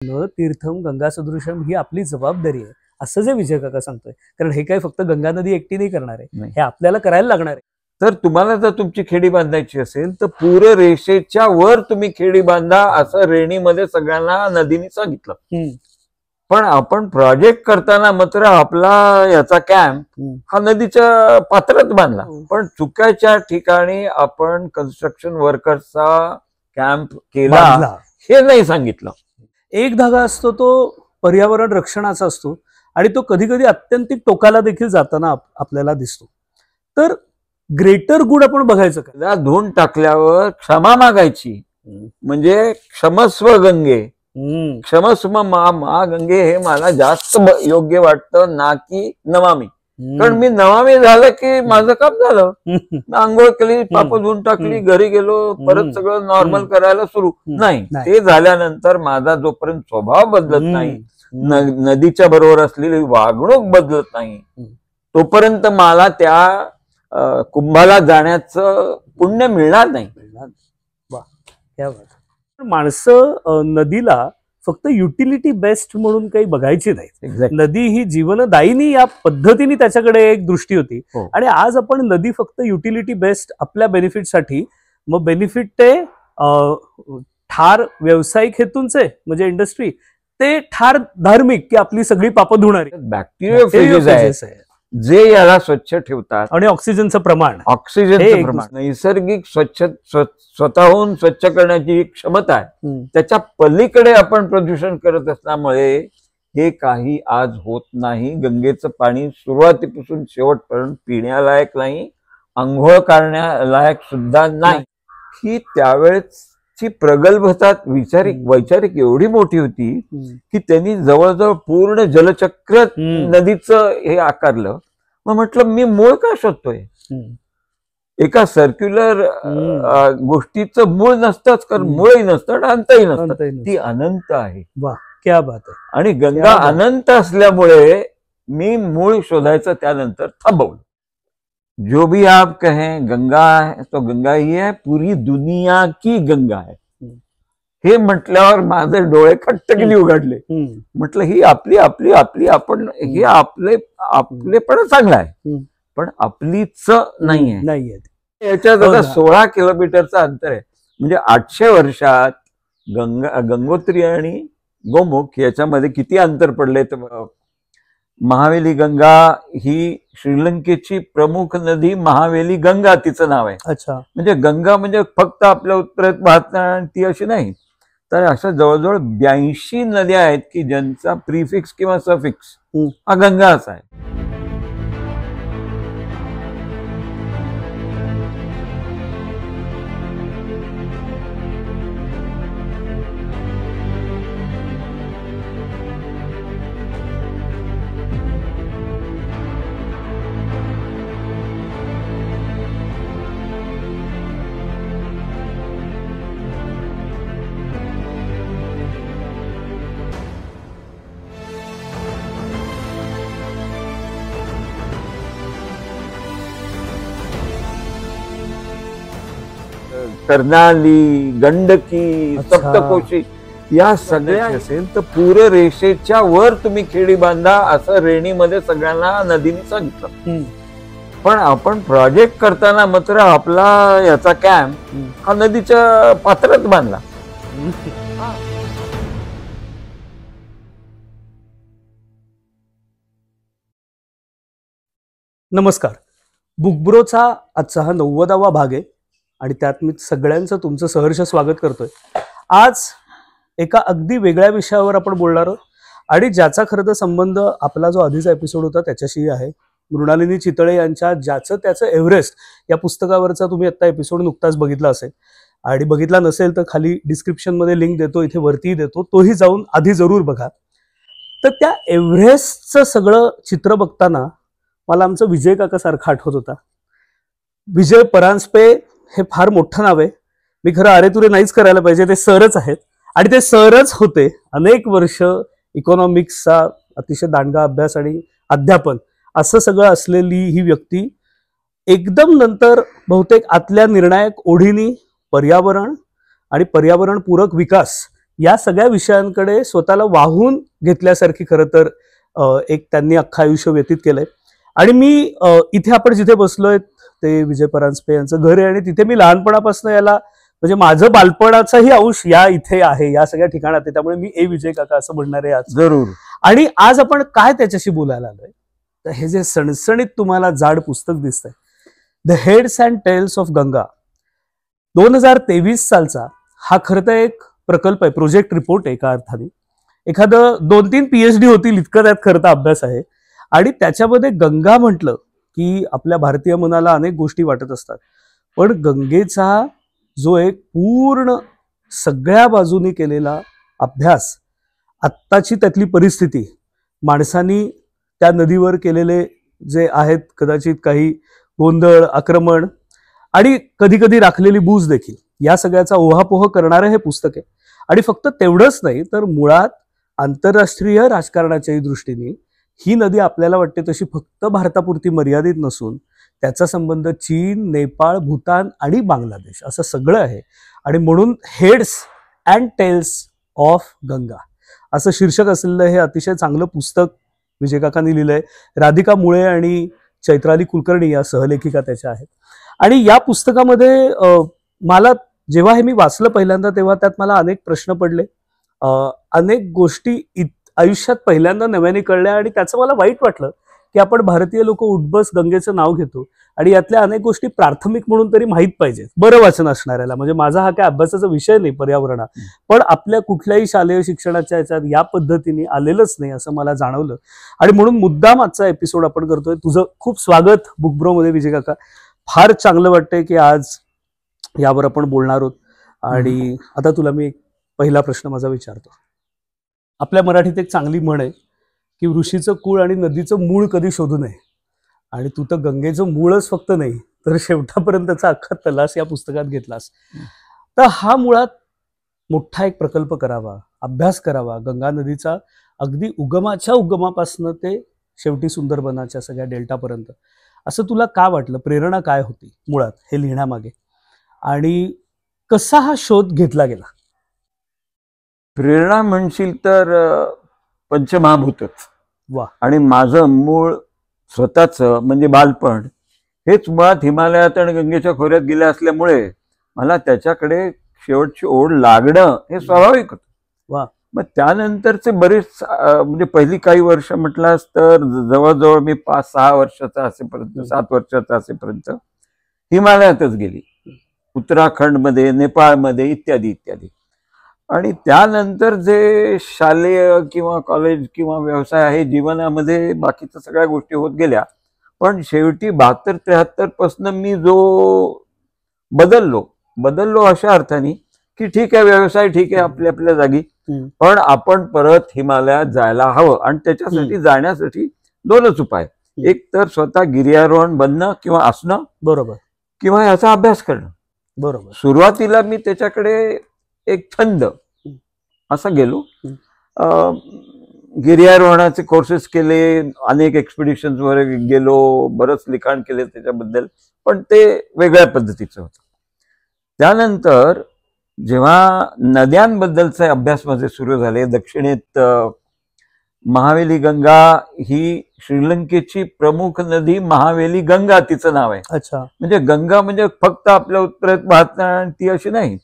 न तीर्थम गंगा सदृशम ही आपली जबाबदारी आहे असं जे विजय काका सांगतोय. कारण हे काय फक्त गंगा नदी एकटी नाही करणार आहे, हे आपल्याला करायला लागणार आहे. तर तुम्हाला जर तुमची खेडी बांधायची असेल तर पूर्ण रेषेच्या वर तुम्ही खेडी बांधा असं रेणीमध्ये सगळ्यांना नदीने सांगितलं. पण आपण प्रोजेक्ट करताना मात्र आपला याचा कॅम्प हा नदीच्या पात्रात बांधला. पण चुकाच्या ठिकाणी आपण कन्स्ट्रक्शन वर्कर्सचा कॅम्प केला हे नाही सांगितलं. एक धागा असतो तो पर्यावरण रक्षणाचा असतो आणि तो कधी कधी अत्यंतिक टोकाला देखील जाताना आपल्याला दिसतो. तर ग्रेटर गुड आपण बघायचं का? धुवून टाकल्यावर क्षमा मागायची, म्हणजे क्षमस्व गंगे, क्षमस्व मा गंगे हे मला जास्त योग्य वाटतं ना की नमामी. कारण मी नमामी झालं की माझं काम झालं, आंघोळ केली, पाप धुवून टाकली, घरी गेलो, परत सगळं नॉर्मल करायला सुरू नाही. ते झाल्यानंतर माझा जोपर्यंत स्वभाव बदलत नाही, नदीच्या बरोबर असलेली वागणूक बदलत नाही, तोपर्यंत मला त्या कुंभाला जाण्याचं पुण्य मिळणार नाही. माणसं नदीला फक्त युटिलिटी बेस्ट म्हणून काही बघायची नाही. नदी ही जीवनदायिनी या पद्धतीने त्याच्याकडे एक दृष्टी होती. आणि आज आपण नदी फक्त युटिलिटी बेस्ट आपल्या बेनिफिटसाठी, मग बेनिफिट ते ठार व्यावसायिक हेतूंचे म्हणजे इंडस्ट्री, ते ठार धार्मिक की आपली सगळी पापं धुणारी. बॅक्टेरिया जे याला स्वच्छ ठेवतात आणि ऑक्सिजनचं प्रमाण, नैसर्गिक स्वतःहून स्वच्छ करण्याची क्षमता आहे. त्याच्या पलीकडे आपण प्रदूषण करत असल्यामुळे हे काही आज होत नाही. गंगेचं पाणी सुरुवातीपासून शेवटपर्यंत पिण्यालायक नाही, आंघोळ करण्यालायक सुद्धा नाही. ही त्यावेळेची प्रगल्भता वैचारिक एवढी मोठी होती की त्यांनी जवळजवळ पूर्ण जलचक्र नदीचं हे आकारलं. मग म्हटलं मी मूळ का शोधतोय? एका सर्क्युलर गोष्टीचं मूळ नसतंच, कारण मूळही नसतं अंतही नसतं, ती अनंत आहे. क्या बात आहे. आणि गंगा अनंत असल्यामुळे मी मूळ शोधायचं त्यानंतर थांबवलं. जो भी आप कहें गंगा है तो गंगा ही है, पूरी दुनिया की गंगा है. हे म्हटल्यावर माझे डोळे खट्टकिली उघडले. म्हटलं ही आपली आपली आपली आपण हे आपलेपण चांगलं आहे, पण आपलीच नाहीये. याच्यात आता 16 किलोमीटरचं अंतर आहे. म्हणजे 800 वर्षात गंगोत्री आणि गोमुख याच्यामध्ये किती अंतर पडले? तर महावेली गंगा ही श्रीलंकेची प्रमुख नदी महावेली गंगा तिचं नाव आहे. अच्छा. म्हणजे गंगा म्हणजे फक्त आपल्या उत्तरेत वाहत ती अशी नाही, तर अशा जवळजवळ 82 नद्या आहेत की ज्यांचा प्रिफिक्स किंवा सफिक्स हा गंगाच आहे. कर्नाली, गंडकी, सप्तकोशी या सगळ्या असेल तर पूर्ण रेषेच्या वर तुम्ही खेडी बांधा असं रेणीमध्ये सगळ्यांना नदीने सांगितलं. पण आपण प्रोजेक्ट करताना मात्र आपला याचा कॅम्प हा नदीच्या पात्रात बांधला. नमस्कार. बुकब्रोचा आजचा हा 90वा भाग आहे आणि त्यात मी सगळ्यांचं तुमचं सहर्ष स्वागत करतोय. आज एका अगदी वेगळ्या विषयावर आपण बोलणार आहोत आणि ज्याचा खरं तर संबंध आपला जो आधीचा एपिसोड होता त्याच्याशी आहे. मृणालिनी चितळे यांच्या ज्याचं त्याचं एव्हरेस्ट या पुस्तकावरचा तुम्ही आता एपिसोड नुकताच बघितला असेल, आणि बघितला नसेल तर खाली डिस्क्रिप्शनमध्ये लिंक देतो, इथे वरती देतो, तोही जाऊन आधी जरूर बघा. तर त्या एव्हरेस्टचं सगळं चित्र बघताना मला आमचं विजय काका सारखं आठवत होता. विजय परांजपे हे फार मोठं नाव आहे. मी खरं अरे तुरे नाहीच करायला पाहिजे, ते सरच आहेत आणि ते सरच होते. अनेक वर्ष इकॉनॉमिक्सचा अतिशय दांडगा अभ्यास आणि अध्यापन असं सगळं असलेली ही व्यक्ती एकदम नंतर बहुतेक आतल्या निर्णायक ओढीनी पर्यावरण आणि पर्यावरणपूरक विकास या सगळ्या विषयांकडे स्वतःला वाहून घेतल्यासारखी खरं तर एक त्यांनी अख्खं आयुष्य व्यतीत केलंय. आणि मी इथे आपण जिथे बसलोय ते विजय परांजपे यांचं घर आहे आणि तिथे मी लहानपणापासून याला म्हणजे माझं बालपणाचाही अंश या इथे आहे, या सगळ्या ठिकाणात आहे. त्यामुळे मी विजय काका असं म्हणणार आहे आज. जरूर. आणि आज आपण काय त्याच्याशी बोलायला आलोय, तर हे जे सणसणीत तुम्हाला जाड पुस्तक दिसतंय, the heads and tails of Ganga, 2023 सालचा हा खरं तर एक प्रकल्प आहे, प्रोजेक्ट रिपोर्ट आहे एका अर्थाने. एखादं 2-3 PhD होतील इतकं त्यात खरं तर अभ्यास आहे. आणि त्याच्यामध्ये गंगा म्हटलं की आपल्या भारतीय मनाला अनेक गोष्टी वाटत असतात, पण गंगेचा जो एक पूर्ण सगळ्या बाजूनी केलेला अभ्यास, आत्ताची त्यातली परिस्थिती, माणसांनी त्या नदीवर केलेले जे आहेत कदाचित काही गोंधळ, आक्रमण आणि कधी कधी राखलेली बूज देखील, या सगळ्याचा ओहापोह करणारं हे पुस्तक आहे. आणि फक्त तेवढंच नाही तर मुळात आंतरराष्ट्रीय राजकारणाच्याही दृष्टीने ही नदी आपल्याला वाटते तशी फक्त भारतापुरती मर्यादित नसून त्याचा संबंध चीन, नेपाळ, भूतान आणि बांगलादेश असं सगळं आहे. आणि म्हणून heads and tails of Ganga असं शीर्षक असलेलं हे अतिशय चांगलं पुस्तक विजय काकांनी लिहिलंय. राधिका मुळे आणि चैत्राली कुलकर्णी या सहलेखिका त्याच्या आहेत. आणि या पुस्तकामध्ये मला जेव्हा हे मी वाचलं पहिल्यांदा तेव्हा त्यात मला अनेक प्रश्न पडले, अनेक गोष्टी आयुष्यात पहिल्यांदा नव्याने कळल्या. आणि त्याचं मला वाईट वाटलं की आपण भारतीय लोक उठबस गंगेचं नाव घेतो आणि यातल्या अनेक गोष्टी प्राथमिक म्हणून तरी माहीत पाहिजेत बरं वाचन असणाऱ्याला. म्हणजे माझा हा काय अभ्यासाचा विषय नाही पर्यावरणात, पण आपल्या कुठल्याही शालेय शिक्षणाच्या याच्यात या पद्धतीने आलेलंच नाही असं मला जाणवलं. आणि म्हणून मुद्दाम आजचा एपिसोड आपण करतोय. तुझं खूप स्वागत बुकब्रो मध्ये विजय काका. फार चांगलं वाटतंय की आज यावर आपण बोलणार आहोत. आणि आता तुला मी पहिला प्रश्न माझा विचारतो. आपल्या मराठीत एक चांगली म्हण आहे की ऋषीचं कुळ आणि नदीचं मूळ कधी शोधू नये. आणि तू तर गंगेचं मूळच फक्त नाही तर शेवटापर्यंतचा अख्खा तलास या पुस्तकात घेतलास. तर हा मुळात मोठा एक प्रकल्प करावा, अभ्यास करावा गंगा नदीचा, अगदी उगमाच्या उगमापासून ते शेवटी सुंदरबनाच्या सगळ्या डेल्टापर्यंत. असं तुला का वाटलं, प्रेरणा काय होती मुळात हे लिहिण्यामागे, आणि कसा हा शोध घेतला गेला? प्रेरणा म्हणशील तर पंचमहाभूतच. वा. आणि माझं मूळ स्वतःच म्हणजे बालपण हेच मुळात हिमालयात आणि गंगेच्या खोऱ्यात गेले असल्यामुळे मला त्याच्याकडे शेवटची ओढ लागणं हे स्वाभाविक होतं. वा. मग त्यानंतरचे बरेच म्हणजे पहिली काही वर्ष म्हटलास तर जवळजवळ मी 5-6 वर्षाचा असेपर्यंत, 7 वर्षाचा असेपर्यंत हिमालयातच गेली, उत्तराखंडमध्ये, नेपाळमध्ये इत्यादी इत्यादी. आणि त्यानंतर जे शालेय किंवा कॉलेज किंवा व्यवसाय आहे जीवनामध्ये बाकीच्या सगळ्या गोष्टी होत गेल्या. पण शेवटी 72-73 पासून मी जो बदललो अशा अर्थाने की ठीक आहे, व्यवसाय ठीक आहे आपल्या आपल्या जागी, पण आपण परत हिमालयात जायला हवं. आणि त्याच्यासाठी जाण्यासाठी 2च उपाय, एक तर स्वतः गिर्यारोहण बनणं किंवा असणं, बरोबर, किंवा याचा अभ्यास करणं. बरोबर. सुरुवातीला मी त्याच्याकडे एक छंद असं गेलो, गिर्यारोहणाचे कोर्सेस केले, अनेक एक्सपिडिशन्स वर गेलो, बरंच लिखाण केले त्याच्याबद्दल, पण ते वेगळ्या पद्धतीचं होतं. त्यानंतर जेव्हा नद्यांबद्दलचे अभ्यास माझे सुरू झाले, दक्षिणेत महावेली गंगा ही श्रीलंकेची प्रमुख नदी, महावेली गंगा तिचं नाव आहे. अच्छा. म्हणजे गंगा म्हणजे फक्त आपल्या उत्तरेत वाहत ती अशी नाही,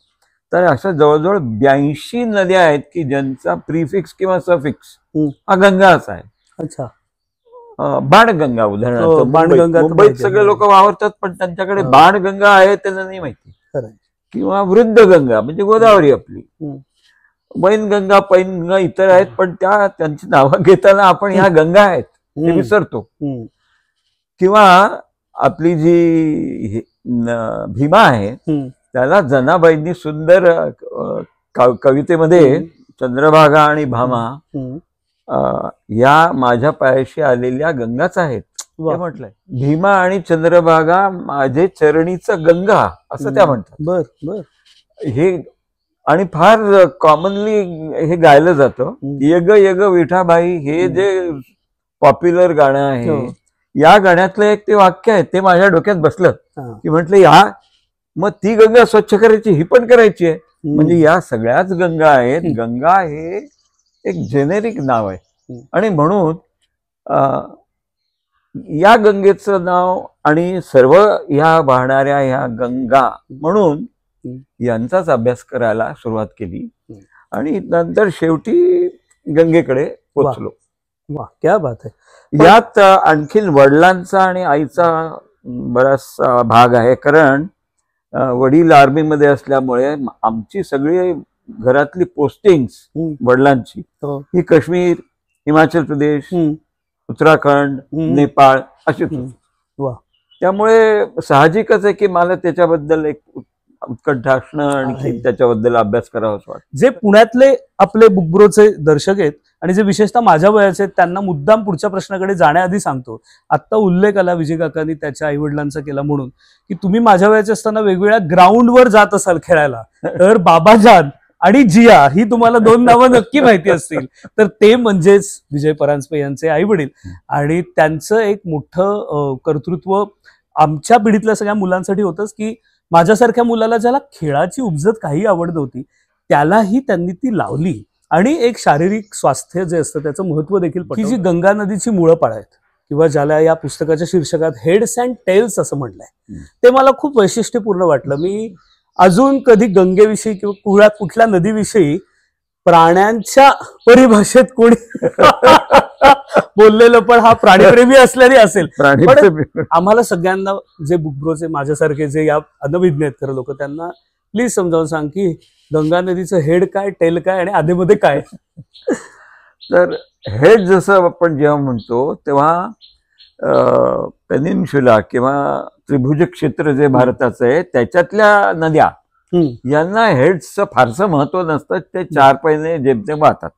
तर अशा जवळजवळ 82 नद्या आहेत की ज्यांचा प्रिफिक्स किंवा सफिक्स हा गंगाच आहे. अच्छा. बाणगंगा उदाहरणार्थ, मुंबईत सगळे लोक वावरतात पण त्यांच्याकडे बाणगंगा आहे त्यांना नाही माहिती. किंवा वृद्ध गंगा म्हणजे गोदावरी आपली, वैनगंगा, पैनगंगा इतर आहेत, पण त्यांची नावं घेताना आपण ह्या गंगा आहेत हे विसरतो. किंवा आपली जी भीमा आहे त्याला जनाबाईंनी सुंदर कवितेमध्ये चंद्रभागा आणि भामा या माझ्या पायाशी आलेल्या गंगाच आहेत हे म्हटलंय. भीमा आणि चंद्रभागा माझे चरणीचं गंगा असं त्या म्हणतात. बर बर. हे आणि फार कॉमनली हे गायलं जातं. यग यग विठाबाई हे जे पॉप्युलर गाणं आहे, या गाण्यातलं एक ते वाक्य आहे, ते माझ्या डोक्यात बसलं की म्हटलं मग ती गंगा स्वच्छ करायची, ही पण करायची आहे. म्हणजे या सगळ्याच गंगा आहेत. गंगा हे एक जेनेरिक नाव आहे आणि म्हणून या गंगेचं नाव आणि सर्व ह्या वाहणाऱ्या ह्या गंगा म्हणून यांचाच अभ्यास करायला सुरुवात केली आणि नंतर शेवटी गंगेकडे पोचलो. वा, क्या बात आहे. यात आणखीन वडिलांचा आणि आईचा बराचसा भाग आहे, कारण वडील आर्मीमध्ये असल्यामुळे आमची सगळी घरातली पोस्टिंग्स वडिलांची ही काश्मीर, हिमाचल प्रदेश, उत्तराखंड, नेपाळ अशी होती. त्यामुळे साहजिकच आहे की मला त्याच्याबद्दल एक उत्कंठ असणं आणि त्याच्याबद्दल अभ्यास करावा असं वाटतं. जे पुण्यातले आपले बुक ब्रोचे दर्शक आहेत आणि जे विशेषतः माझ्या वयाचे आहेत त्यांना मुद्दाम पुढच्या प्रश्नाकडे जाण्याआधी सांगतो. आत्ता उल्लेख आला विजय काकांनी त्याच्या आई वडिलांचा केला म्हणून, की तुम्ही माझ्या वयाचे असताना वेगवेगळ्या ग्राउंडवर जात असाल खेळायला, तर बाबाजान आणि जिया ही तुम्हाला 2 नावं नक्की माहिती असतील. तर ते म्हणजेच विजय परांजपे यांचे आई वडील आणि त्यांचं एक मोठं कर्तृत्व आमच्या पिढीतल्या सगळ्या मुलांसाठी होतंच, की माझ्यासारख्या मुलाला ज्याला खेळाची उपजत काही आवड नव्हती त्यालाही त्यांनी ती लावली आणि एक शारीरिक स्वास्थ्य जे असतं त्याचं महत्व देखील ही जी गंगा नदीची मुळं पाळ आहेत किंवा ज्याला या पुस्तकाच्या शीर्षकात हेड्स अँड टेल्स असं म्हटलंय, ते मला खूप वैशिष्ट्यपूर्ण वाटलं. मी अजून कधी गंगेविषयी किंवा कुठल्या नदीविषयी प्राण्यांच्या परिभाषेत कोणी बोललेलं पण हा प्राणीप्रेमी असल्याने असेल. पण आम्हाला सगळ्यांना जे बुक ब्रोचे माझ्यासारखे जे या अनभिज्ञ आहेत खरं लोक, त्यांना प्लीज समजावून सांग की गंगा नदीचं हेड काय, टेल काय आणि आधीमध्ये काय. तर हेड जसं आपण जेव्हा म्हणतो तेव्हा पेनिन्शुला किंवा त्रिभुज क्षेत्र जे भारताचं आहे त्याच्यातल्या नद्या यांना हेड्सचं फारसं महत्व नसतं, ते 4 पैने जेमतेम वाहतात.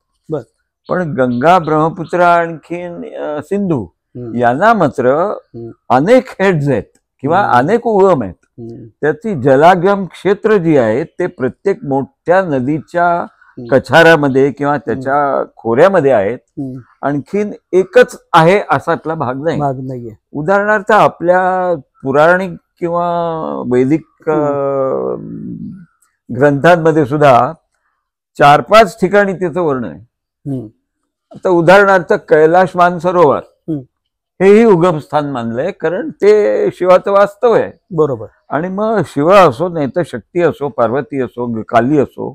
पण गंगा, ब्रह्मपुत्र आणखीन सिंधू यांना मात्र अनेक हेड्स आहेत किंवा अनेक उगम आहेत. त्याची जलागम क्षेत्र जी आहेत ते प्रत्येक मोठ्या नदीच्या कछाऱ्यामध्ये किंवा त्याच्या खोऱ्यामध्ये आहेत. आणखीन एकच आहे असातला भाग नाहीये. उदाहरणार्थ आपल्या पुराणिक किंवा वैदिक ग्रंथांमध्ये सुद्धा 4-5 ठिकाणी त्याचं वर्णन आहे. आता उदाहरणार्थ कैलाश मानसरोवर हेही उगमस्थान मानलंय, कारण ते शिवाचं वास्तव आहे. बरोबर. आणि मग शिव असो नाही तर शक्ती असो, पार्वती असो, काली असो,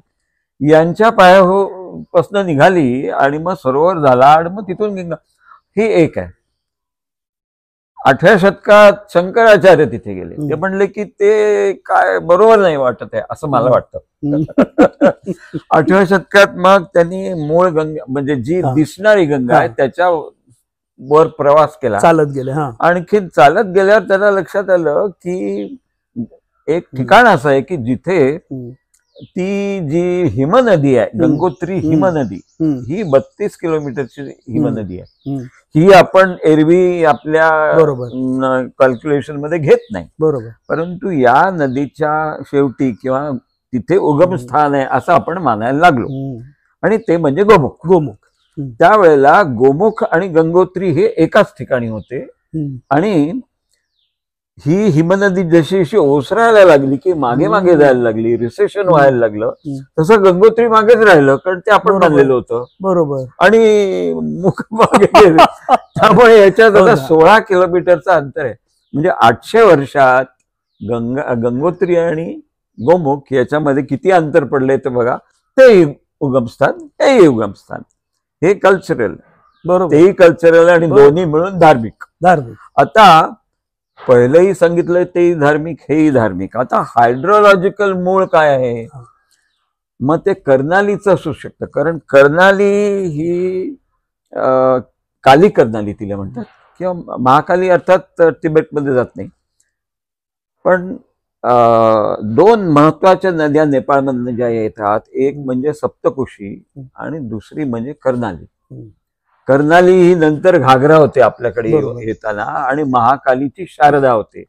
यांच्या पायापासून निघाली आणि मग सरोवर झाला आणि मग तिथून गंगा. ही एक आहे. 8व्या शतकात शंकराचार्य तिथे गेले. ते म्हणले की ते काय बरोबर नाही वाटत आहे असं मला वाटतं. 8व्या शतकात मग त्यांनी मूळ गंगा म्हणजे जी दिसणारी गंगा आहे त्याच्या वर प्रवास केला, चालत गेले. आणखी चालत गेल्यावर त्याला लक्षात आलं की एक ठिकाण असं आहे की जिथे ती जी हिमनदी आहे, गंगोत्री हिमनदी, ही 32 किलोमीटरची हिमनदी आहे. ही आपण एरवी आपल्या कॅल्क्युलेशन मध्ये घेत नाही. बरोबर. परंतु या नदीच्या शेवटी किंवा तिथे उगमस्थान आहे असं आपण मानायला लागलो आणि ते म्हणजे गोमुख. त्यावेळेला गोमुख आणि गंगोत्री हे एकाच ठिकाणी होते आणि ही हिमनदी जशी जशी ओसरायला लागली की मागे मागे जायला लागली, रिसेशन व्हायला लागलं, तसं गंगोत्री मागेच राहिलं, कारण ते आपण मानलेलं होतं. बरोबर. आणि मुख मागे गेले. त्यामुळे याच्यात आता 16 किलोमीटरचं अंतर आहे. म्हणजे 800 वर्षात गंगोत्री आणि गोमुख याच्यामध्ये किती अंतर पडले ते बघा. ते उगमस्थान, हे उगमस्थान, हे कल्चरल, बरोबर, तेही कल्चरल आणि दोन्ही मिळून धार्मिक. आता पहिलंही सांगितलंय तेही धार्मिक, हेही धार्मिक. आता हायड्रोलॉजिकल मूळ काय आहे? मग ते कर्नालीचं असू शकतं, कारण कर्नाली ही काली कर्नाली तिला म्हणतात किंवा महाकाली, अर्थात तिबेटमध्ये जात नाही. पण 2 महत्वाच्या नद्या नेपाळमधून ज्या येतात, एक म्हणजे सप्तकोशी आणि दुसरी म्हणजे कर्नाली. कर्नाली ही नंतर घागरा होते आपल्याकडे येताना आणि महाकालीची शारदा होते.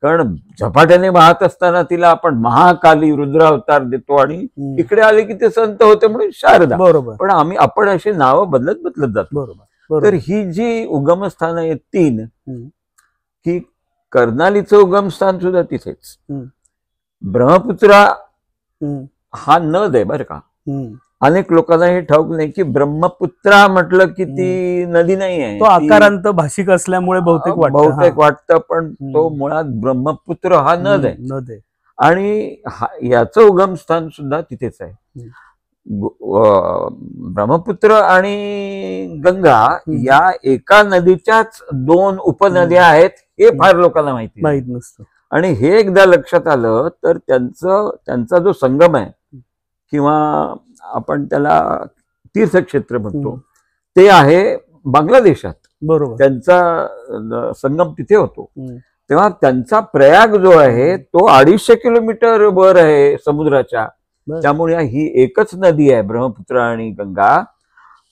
कारण झपाट्याने वाहत असताना तिला आपण महाकाली रुद्रावतार देतो आणि इकडे आले की ते संत होते म्हणून शारदा. बरोबर. पण आपण अशी नावं बदलत जातो. तर ही जी उगमस्थानं आहेत 3, की कर्नालीचं उगमस्थान सुद्धा तिथेच, ब्रह्मपुत्रा हा नद आहे बरं का. हम्म. अनेक लोकांना हे ठाऊक नाही की ब्रह्मपुत्रा म्हटलं की ती नदी नाही आहे, तो आकारांत भाषिक असल्यामुळे बहुतेक बहुतेक वाटतं, पण तो हम्म. मुळात ब्रह्मपुत्र हा नद आहे. नद आहे. आणि याचं उगमस्थान सुद्धा तिथेच आहे. ब्रह्मपुत्र आणि गंगा या एका नदीच्याच 2 उपनद्या आहेत हे फार लोकांना माहित नसतं. आणि हे एकदा लक्षात आलं तर त्यांचा जो संगम आहे किंवा आपण त्याला तीर्थक्षेत्र म्हणतो ते आहे बांगलादेशात. बरोबर. त्यांचा संगम तिथे होतो. तेव्हा त्यांचा प्रयाग जो आहे तो 250 किलोमीटर वर आहे समुद्राच्या. त्यामुळे ही एकच नदी आहे ब्रह्मपुत्र आणि गंगा.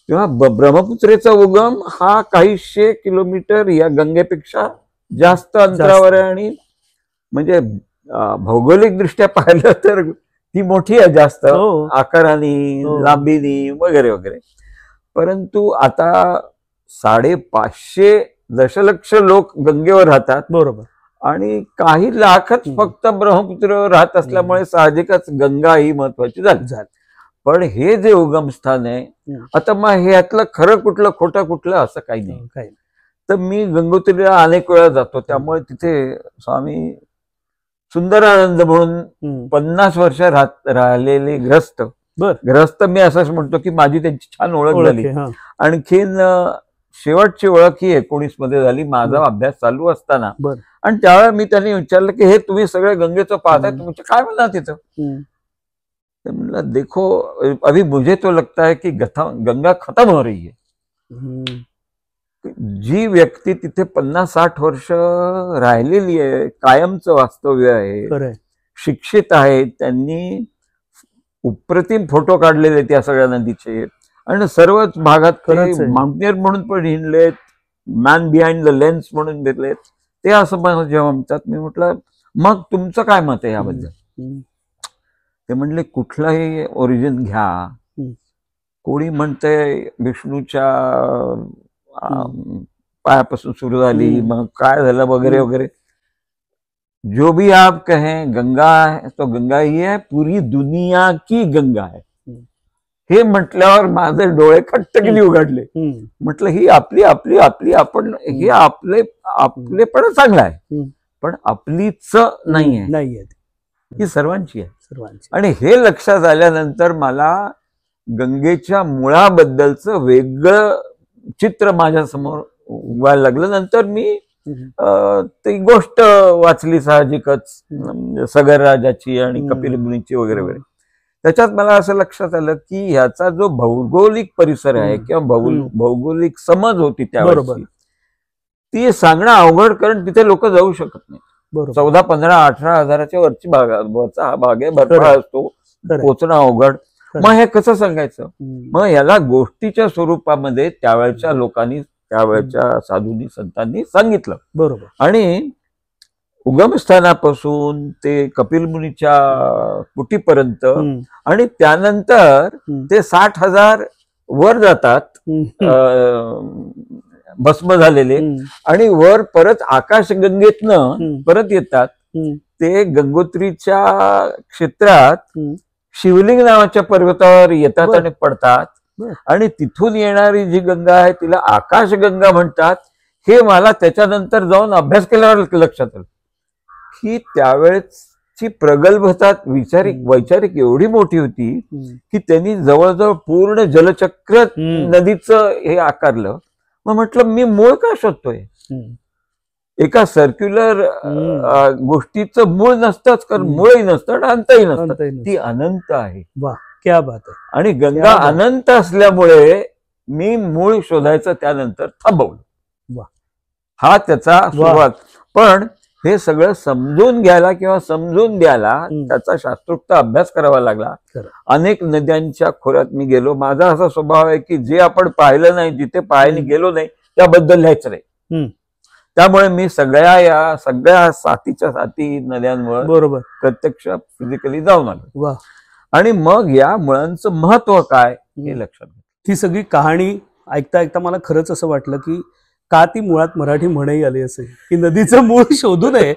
तेव्हा ब्रह्मपुत्रेचा उगम हा काहीशे किलोमीटर या गंगेपेक्षा जास्त अंतरावर आहे आणि म्हणजे भौगोलिक दृष्ट्या पाहिलं तर ती मोठी आहे जास्त आकाराने, लांबीनी वगैरे वगैरे. परंतु आता 550 दशलक्ष लोक गंगेवर राहतात. बरोबर. आणि काही लाखच फक्त ब्रह्मपुत्र राहत असल्यामुळे साहजिकच गंगा ही महत्वाची झाली. पण हे जे उगमस्थान आहे आता मग ह्यातलं खरं कुठलं खोटं कुठलं असं काही नाही. तर मी गंगोत्रीला अनेक वेळा जातो. त्यामुळे तिथे स्वामी सुंदरानंद म्हणून 50 वर्ष राहिलेले ग्रस्त मी असंच म्हणतो की माझी त्यांची छान ओळख झाली. आणखीन शेवटची ओळख ही 19 मध्ये झाली माझा अभ्यास चालू असताना. आणि त्यावेळेला मी त्यांनी विचारलं की हे तुम्ही सगळे गंगेचं पाहताय तुमचं काय म्हणा तिथं. म्हणलं देखो अभी मुझे तो लगता है की गंगा खत्म हो रही है. जी व्यक्ती तिथे 50-60 वर्ष राहिलेली आहे, कायमचं वास्तव्य आहे, शिक्षित आहे, त्यांनी अप्रतिम फोटो काढलेले त्या सगळ्या नदीचे आणि सर्वच भागात माउंटेनियर म्हणून पण हिंडलेत, मॅन बिहाइंड द लेन्स म्हणून भेटलेत. ते असं मला जेव्हा म्हणतात मी म्हटलं मग तुमचं काय मत आहे याबद्दल. ते म्हणले कुठलाही ओरिजिन घ्या, कोणी म्हणतंय विष्णूच्या पायापासून सुरू झाली मग काय झालं वगैरे वगैरे. जो भी आप कहें गंगा है तो गंगा ही है, पूरी दुनिया की गंगा है. हे म्हटल्यावर माझे डोळे खट्टगिरी उघडले. म्हटलं ही आपली आपली आपली आपण हे आपलेपण चांगलं आहे पण आपलीच नाहीये, ही सर्वांची आहे. आणि हे लक्षात आल्यानंतर मला गंगेच्या मुळाबद्दलचं वेगळं चित्र माझ्या समोर उभायला लागलं. नंतर मी ती गोष्ट वाचली साहजिकच सगर राजाची आणि कपिल मुनीची वगैरे वगैरे. त्याच्यात मला असं लक्षात आलं की ह्याचा जो भौगोलिक परिसर आहे किंवा भौगोलिक समज होती त्यावेळेस ती सांगणं अवघड, कारण तिथे लोक जाऊ शकत नाही. 14, 15, 18 हजाराच्या वरची वरचा हा भाग आहे, भरपूर असतो, पोचणं अवघड. मग हे कसं सांगायचं. मग याला गोष्टीच्या स्वरूपामध्ये त्यावेळच्या लोकांनी त्यावेळच्या साधूंनी संतांनी सांगितलं. बरोबर. आणि उगमस्थानापासून ते कपिल मुनीच्या कुटीपर्यंत आणि त्यानंतर ते 60,000 वर जातात भस्म झालेले आणि वर परत आकाशगंगेतनं परत येतात. ते गंगोत्रीच्या क्षेत्रात शिवलिंग नावाच्या पर्वतावर येतात आणि पडतात. आणि तिथून येणारी जी गंगा आहे तिला आकाशगंगा म्हणतात. हे मला त्याच्यानंतर जाऊन अभ्यास केल्यावर लक्षात आलं की त्यावेळेची प्रगल्भता वैचारिक एवढी मोठी होती की त्यांनी जवळजवळ पूर्ण जलचक्र नदीचं हे आकारलं. मग म्हटलं मी मूळ का शोधतोय. एका सर्क्युलर गोष्टीचं मूळ नसतंच, कारण मूळही नसतं आणि अंतही नसतं, ती अनंत आहे. क्या बात आहे. आणि गंगा अनंत असल्यामुळे मी मूळ शोधायचं त्यानंतर थांबवलं. हा त्याचा सुरुवात. पण हे सगळं समजून घ्यायला किंवा समजून द्यायला त्याचा शास्त्रोक्त अभ्यास करावा लागला. अनेक नद्यांच्या खोऱ्यात मी गेलो. माझा असा स्वभाव आहे की जे आपण पाहिलं नाही, जिथे पाहायला गेलो नाही त्याबद्दल लिहायचं नाही. त्यामुळे मी सगळ्या साथीच्या साथी नद्यांवर बरोबर प्रत्यक्ष फिजिकली जाऊन आलो. आणि मग या मुळांचं महत्व काय हे लक्षात घेतलं. ही सगळी कहाणी ऐकता ऐकता मला खरंच असं वाटलं की का ती मुळात मराठी म्हणही आली असेल की नदीचं मूळ शोधू नये.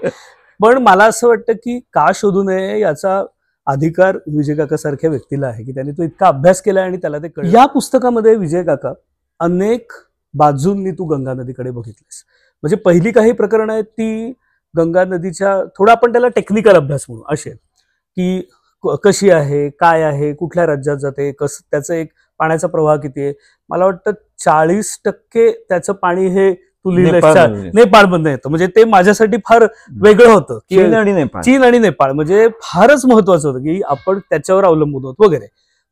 पण मला असं वाटतं की का शोधू नये याचा अधिकार विजय काका सारख्या व्यक्तीला आहे की त्यांनी तो इतका अभ्यास केलाय आणि त्याला ते कळलं. या पुस्तकामध्ये विजय काका अनेक बाजूंनी तू गंगा नदीकडे बघितलेस. म्हणजे पहिली काही प्रकरणं आहेत ती गंगा नदीच्या थोडा आपण त्याला टेक्निकल अभ्यास म्हणू असे की कशी आहे, काय आहे, कुठल्या राज्यात जाते, त्याचं एक पाण्याचा प्रवाह किती आहे. मला वाटतं 40% त्याचं पाणी हे तू लिहिलंय नेपाळमधनं येतं. म्हणजे ते माझ्यासाठी फार वेगळं होतं की चीन आणि नेपाळ म्हणजे फारच महत्वाचं होतं की आपण त्याच्यावर अवलंबून होत वगैरे.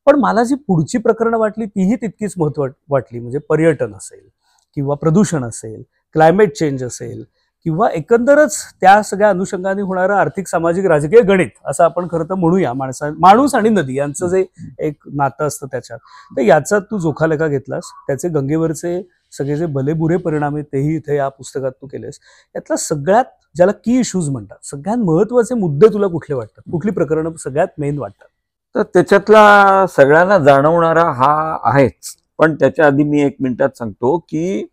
पण मला जी पुढची प्रकरणं वाटली तीही तितकीच वाटली. म्हणजे पर्यटन असेल किंवा प्रदूषण असेल, क्लायमेट चेंज असेल किंवा एकंदरच त्या सगळ्या अनुषंगाने होणारं आर्थिक, सामाजिक, राजकीय गणित असं आपण खरं तर म्हणूया. माणूस आणि नदी यांचं जे एक नातं असतं त्याच्यात, तर याचा तू जोखालेखा घेतलास. त्याचे गंगेवरचे सगळे जे भलेबुरे परिणाम आहेत तेही इथे या पुस्तकात तू केलेस. यातला सगळ्यात ज्याला की इश्यूज म्हणतात, सगळ्यात महत्वाचे मुद्दे तुला कुठले वाटतात, कुठली प्रकरणं सगळ्यात मेन वाटतात? तर त्याच्यातला सगळ्यांना जाणवणारा हा आहेच, पण त्याच्या आधी मी 1 मिनिटात सांगतो की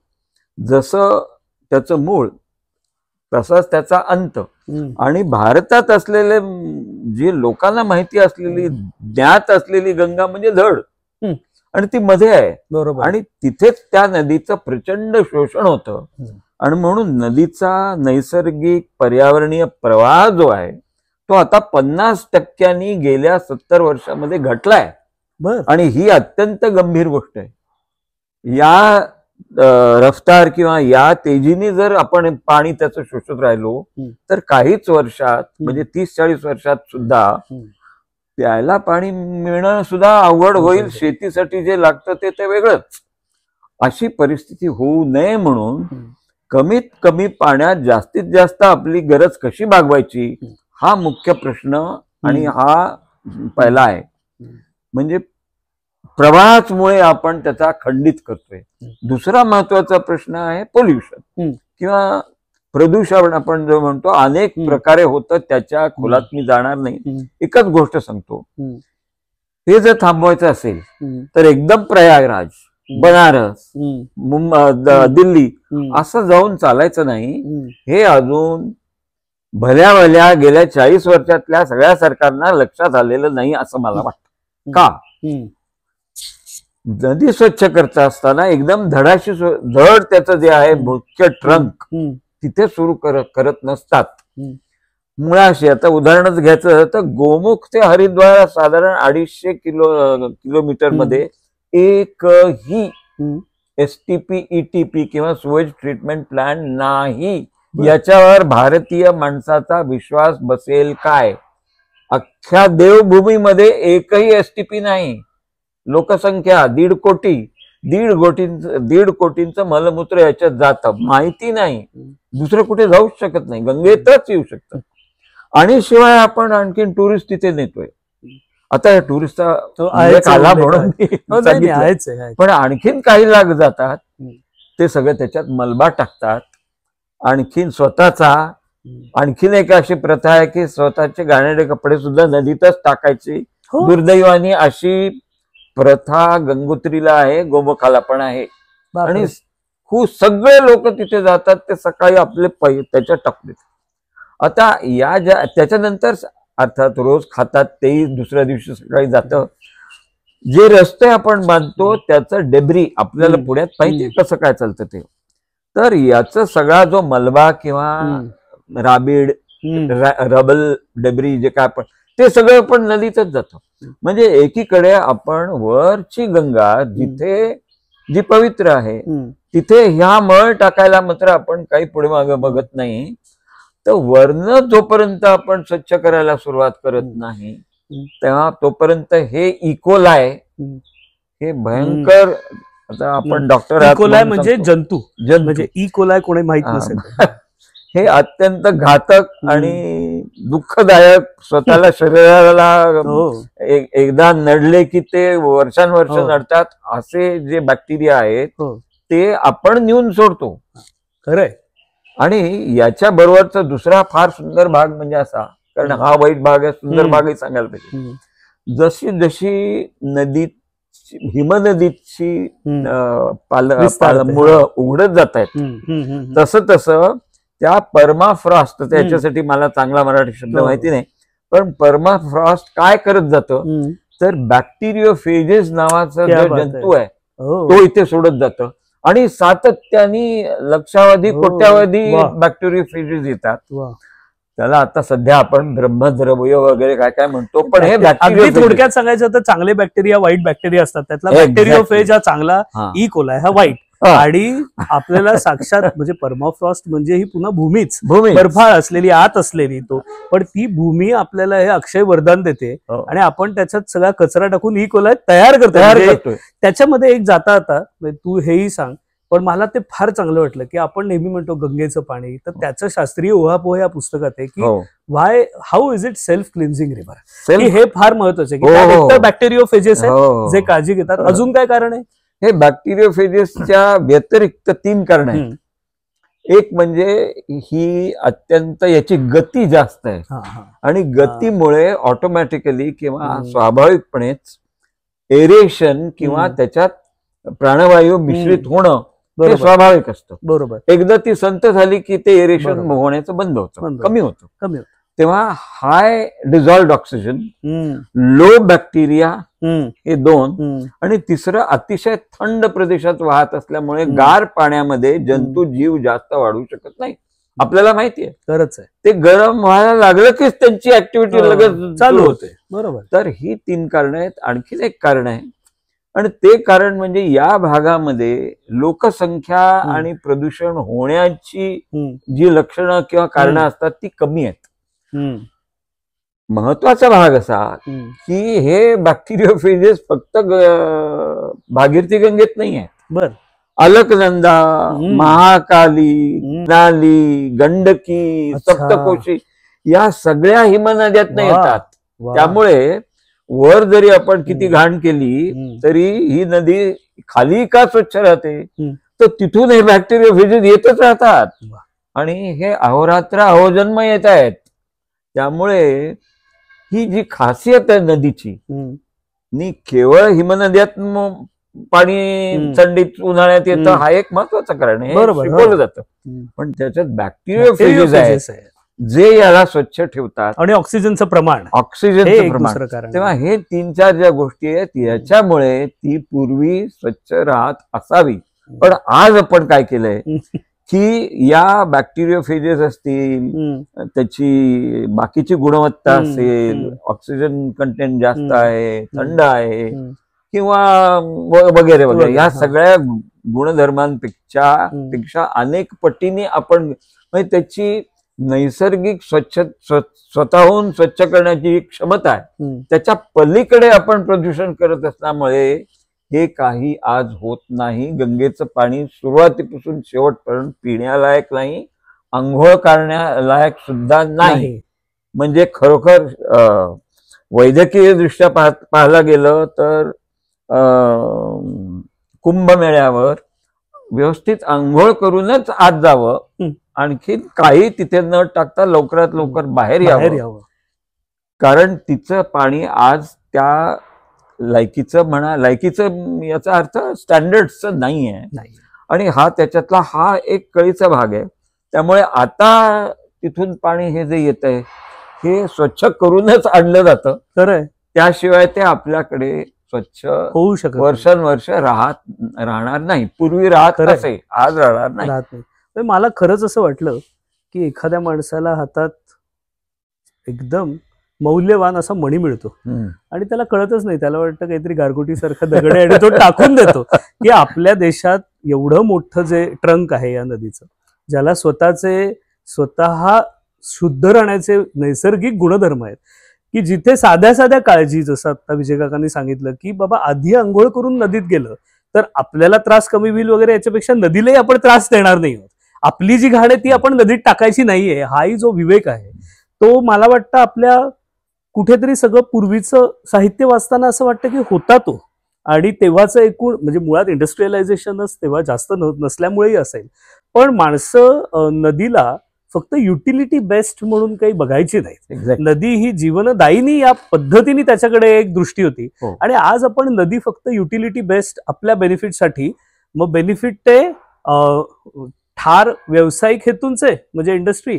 जसं त्याचं मूळ तसाच त्याचा अंत. आणि भारतात असलेले जी लोकांना माहिती असलेली, ज्ञात असलेली गंगा म्हणजे धड, आणि ती मध्ये आहे. बरोबर. आणि तिथेच त्या नदीचं प्रचंड शोषण होतं. आणि म्हणून नदीचा नैसर्गिक पर्यावरणीय प्रवाह जो आहे तो आता 50% गेल्या 70 वर्षामध्ये घटलाय. आणि ही अत्यंत गंभीर गोष्ट आहे. या रफ्तार किंवा या तेजीने जर आपण पाणी त्याचं शोषत राहिलो तर काहीच वर्षात म्हणजे 30-40 वर्षात सुद्धा प्यायला पाणी मिळणं सुद्धा अवघड होईल. शेतीसाठी जे लागतं ते वेगळंच. अशी परिस्थिती होऊ नये म्हणून कमीत कमी पाण्यात जास्तीत जास्त आपली गरज कशी भागवायची हा मुख्य प्रश्न आणि हा पहिला आहे. म्हणजे प्रवाहामुळे आपण त्याचा खंडित करतोय. दुसरा महत्वाचा प्रश्न आहे पोल्युशन किंवा प्रदूषण आपण जो म्हणतो. अनेक प्रकारे होतं, त्याच्या खोलात मी जाणार नाही. एकच गोष्ट सांगतो, ते जर थांबवायचं असेल तर एकदम प्रयागराज, बनारस, दिल्ली असं जाऊन चालायचं नाही. हे अजून भल्या गेल्या 40 वर्षातल्या सगळ्या सरकारना लक्षात आलेलं नाही असं मला वाटतं. का? नदी स्वच्छ करत असताना एकदम धड त्याचं जे आहे मुख्य ट्रंक तिथे सुरू करत नसतात. मुळाशी आता उदाहरणच घ्यायचं तर गोमुख ते हरिद्वार साधारण 250 किलोमीटर मध्ये एकही STP, ETP किंवा सुवेज ट्रीटमेंट प्लांट नाही. याच्यावर भारतीय माणसाचा विश्वास बसेल काय? अख्ख्या देवभूमीमध्ये एकही STP नाही. लोकसंख्या 1.5 कोटींचं मलमूत्र याच्यात जातं, माहिती नाही. दुसरं कुठे जाऊच शकत नाही, गंगेतच येऊ शकतं. आणि शिवाय आपण आणखीन टुरिस्ट तिथे नेतोय. आता टुरिस्टचा आला म्हणून पण आणखीन काही लाग जातात, ते सगळं त्याच्यात मलबा टाकतात. आणखीन स्वतःचा आणखीन एक अशी प्रथा आहे की स्वतःचे घाणेरडे कपडे सुद्धा नदीतच टाकायची. दुर्दैवाने अशी प्रथा गंगोत्रीला आहे, गोमुखाला पण आहे. आणि सगळे लोक तिथे जातात, ते सकाळी आपले त्याच्यात टाकतात. आता त्याच्यानंतर अर्थात रोज खातात, तेही दुसऱ्या दिवशी सकाळी जातं. जे रस्ते आपण बांधतो त्याचं डेब्री आपल्याला पुण्यात पाहिजे कसं काय चालतं ते. तर याचा सगळा जो मलबा किंवा राबीड, रबल, डेब्री जे काय आपण ते सगळं पण नदीतच जातं. म्हणजे एकीकडे आपण वरची गंगा जिथे जी पवित्र आहे तिथे ह्या मळ टाकायला मात्र आपण काही पुढे मागे बघत नाही. तर वरनं जोपर्यंत आपण स्वच्छ करायला सुरुवात करत नाही तेव्हा तोपर्यंत हे इकोलाय, हे भयंकर, आता आपण डॉक्टर इकोलाय म्हणजे जंतू, म्हणजे इकोलाय कोणी माहित नसेल, हे अत्यंत घातक आणि दुःखदायक, स्वतःला शरीराला एकदा नडले की ते वर्षानुवर्ष नडतात असे जे बॅक्टेरिया आहेत ते आपण नेऊन सोडतो. खरंय. आणि याच्या बरोबरचा दुसरा फार सुंदर भाग म्हणजे असा, कारण हा वाईट भाग आहे, सुंदर भागही सांगायला पाहिजे. जशी जशी नदी हिमनदीची मुळं उघडत जात आहेत तसं तसं त्या परमाफ्रॉस्ट, त्याच्यासाठी मला चांगला मराठी शब्द माहिती नाही, पण परमाफ्रॉस्ट काय करत जातं तर बॅक्टेरियोफेजेस नावाचा क्या जो बात आहे. जंतू आहे हो. तो इथे सोडत जातं आणि सातत्याने लक्षावधी हो. कोट्यावधी वा. बॅक्टेरियोफेजेस येतात. वा. त्याला आता सध्या आपण ब्रह्मद्रव्य वगैरे काय काय म्हणतो, पण हे अगदी बॅक्टेरिया थोडक्यात सांगायचं तर चांगले बॅक्टेरिया वाईट बॅक्टेरिया असतात. त्यातला Exactly. बॅक्टेरियोफेज हा चांगला, ई कोलाय हा वाईट. हा. आणि आपल्याला साक्षात म्हणजे परमाफ्रॉस्ट म्हणजे ही पुन्हा भूमीच भूमी बर्फाळ असलेली आत असलेली तो, पण ती भूमी आपल्याला हे अक्षय वरदान देते हो. आणि आपण त्याच्यात सगळा कचरा टाकून ई कोलाय तयार करतो. तयार म्हणजे करतोय. त्याच्यामध्ये एक जाता आता म्हणजे तू हेही सांग, पण मला ते फार चांगलं वाटलं की आपण नेहमी म्हणतो गंगेचं पाणी, तर त्याचं शास्त्रीय ओहापोह या पुस्तकात आहे की हो. How is it self cleansing river. Self- हे फार महत्वाचं आहे की हो, त्यात हो. एकतर बॅक्टेरियोफेजेस आहेत हो. जे काळजी घेतात. हो. अजून काय कारण आहे? हे बॅक्टेरियोफेजेसच्या व्यतिरिक्त 3 कारण आहेत. एक म्हणजे ही अत्यंत याची गती जास्त आहे हा, हा. आणि गतीमुळे ऑटोमॅटिकली किंवा हम्म. स्वाभाविकपणेच एरेशन किंवा त्याच्यात प्राणवायू मिश्रित होणं हे बरोबर स्वाभाविक असतं. बरोबर. एकदा ती संत झाली की ते एरेशन बरोबर. होण्याचं बंद होतं, बंद कमी होतं. कमी होतं. तेव्हा हाय डिझॉल्ड ऑक्सिजन, हम्म, लो बॅक्टेरिया हम्म, हे 2 हम्म. आणि तिसरं अतिशय थंड प्रदेशात वाहत असल्यामुळे हम्म. गार पाण्यामध्ये जंतू जीव जास्त वाढू शकत नाही. आपल्याला माहितीये खरंच आहे. ते गरम व्हायला लागलं की त्यांची ऍक्टिव्हिटी हो, लगेच चालू होते. बरोबर. तर ही 3 कारणं आहेत. आणखीन एक कारण आहे आणि ते कारण म्हणजे या भागामध्ये लोकसंख्या आणि प्रदूषण होण्याची हम्म, जी लक्षणं किंवा कारणं हम्म. असतात ती कमी आहेत. हम्म, महत्वाचा भाग असा हम्म. की हे बॅक्टेरियोफेजेस फक्त भागीरथी गंगेत नाही आहेत. बर. अलकनंदा, महाकाली, हम्म. नाली, गंडकी, अच्छा. सप्तकोशी या सगळ्या हिमनद्यातनं वा. येतात. वा. त्यामुळे वर जरी आपण किती हम्म. घाण केली हम्म. तरी ही नदी खाली का स्वच्छ राहते हम्म. तर तिथून हे बॅक्टेरियोफेजेस येतच राहतात वा. आणि हे अहोरात्र अहोजन्म येत आहेत. त्यामुळे ही जी खासियत आहे नदीची, हम्म. नी केवळ हिमनद्यात पाणी थंडीत उन्हाळ्यात येतं हा एक महत्वाचं कारण आहे. बरोबर. शिकवलं जातं. हम्म. पण त्याच्यात बॅक्टेरियोफेजेस आहेत बॅक्टेरियोफेजेस आहे. जे याला स्वच्छ ठेवतात, आणि ऑक्सिजनचं प्रमाण हे ऑक्सिजनचं एक प्रमाण. दुसरं कारण. तेव्हा हे 3-4 ज्या गोष्टी आहेत याच्यामुळे ती पूर्वी स्वच्छ राहत असावी. पण आज आपण काय केलंय की या बॅक्टेरियोफेजेस असतील, हम्म. त्याची बाकीची गुणवत्ता हम्म. असेल, हम्म. ऑक्सिजन कंटेंट जास्त हम्म. आहे, थंड आहे हम्म. किंवा वगैरे वगैरे या हा. सगळ्या गुणधर्मांपेक्षा अनेक पटीने आपण म्हणजे त्याची नैसर्गिक स्वतःहून स्वच्छ करण्याची क्षमता आहे, हम्म. त्याच्या पलीकडे आपण प्रदूषण करत असल्यामुळे हे काही आज होत नाही. गंगेचं पाणी सुरुवातीपासून शेवटपर्यंत पिण्यालायक नाही, आंघोळ करण्यालायक सुद्धा नाही. म्हणजे खरोखर वैद्यकीय दृष्ट्या पाहायला गेलं तर कुंभमेळ्यावर व्यवस्थित आंघोळ करूनच आत जावं, आणखी काही तिथे न टाकता लवकरात लवकर बाहेर यावं. कारण तिचं पाणी आज त्या लायकीचं याचा अर्थ स्टँडर्डचं नाही आहे आणि हा त्याच्यातला हा एक कळीचा भाग आहे. त्यामुळे आता तिथून पाणी हे जे येत आहे हे स्वच्छ करूनच आणलं जातं. खरंय. त्याशिवाय ते आपल्याकडे स्वच्छ होऊ शकत वर्षानुवर्ष राहणार नाही. पूर्वी राहत असे, आज राहणार नाही. मला खरंच असं वाटलं की एखाद्या माणसाला हातात एकदम मौल्यवान असा मणी मिळतो आणि त्याला कळतच नाही, त्याला वाटतं काहीतरी गारगोटी सारखं दगड आहे आणि तो टाकून देतो की आपल्या देशात एवढं मोठं जे ट्रंक आहे या नदीचं, ज्याला स्वतः शुद्ध राहण्याचे नैसर्गिक गुणधर्म आहेत, की जिथे साध्या साध्या काळजी, जसं आता विजय काकांनी सांगितलं की बाबा आधी आंघोळ करून नदीत गेलं तर आपल्याला त्रास कमी होईल वगैरे, याच्यापेक्षा नदीलाही आपण त्रास देणार नाही आहोत. आपली जी घाण आहे ती आपण नदीत टाकायची नाहीये, हाही जो विवेक आहे तो मला वाटतं आपल्या कुठेतरी सगळं पूर्वीचं साहित्य वाचताना असं वाटतं की होता तो. आणि तेव्हाचं एकूण म्हणजे मुळात इंडस्ट्रियलायझेशनच तेव्हा जास्त नसल्यामुळेही असेल, पण माणसं नदीला फक्त युटिलिटी बेस्ट म्हणून काही बघायची नाही. नदी ही जीवनदायिनी या पद्धतीने त्याच्याकडे एक दृष्टी होती. आणि आज आपण नदी फक्त युटिलिटी बेस्ट आपल्या बेनिफिटसाठी, मग बेनिफिट ते ठार व्यावसायिक हेतूंचे म्हणजे इंडस्ट्री,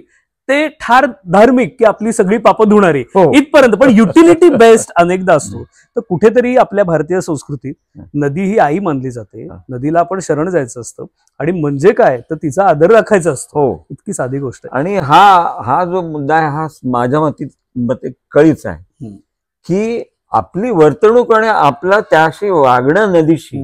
ते ठार धार्मिक की आपली सगळी पापं धुणारी हो. इथपर्यंत, पण युटिलिटी बेस्ड अनेकदा असतो. तर कुठेतरी आपल्या भारतीय संस्कृतीत नदी ही आई मानली जाते, नदीला आपण शरण जायचं असतं आणि म्हणजे काय तर तिचा आदर राखायचा असतो. हो. इतकी साधी गोष्ट आहे. आणि हा जो मुद्दा आहे हा माझ्या मते कळीच आहे की आपली वर्तणूक आणि आपला त्याशी वागणं नदीशी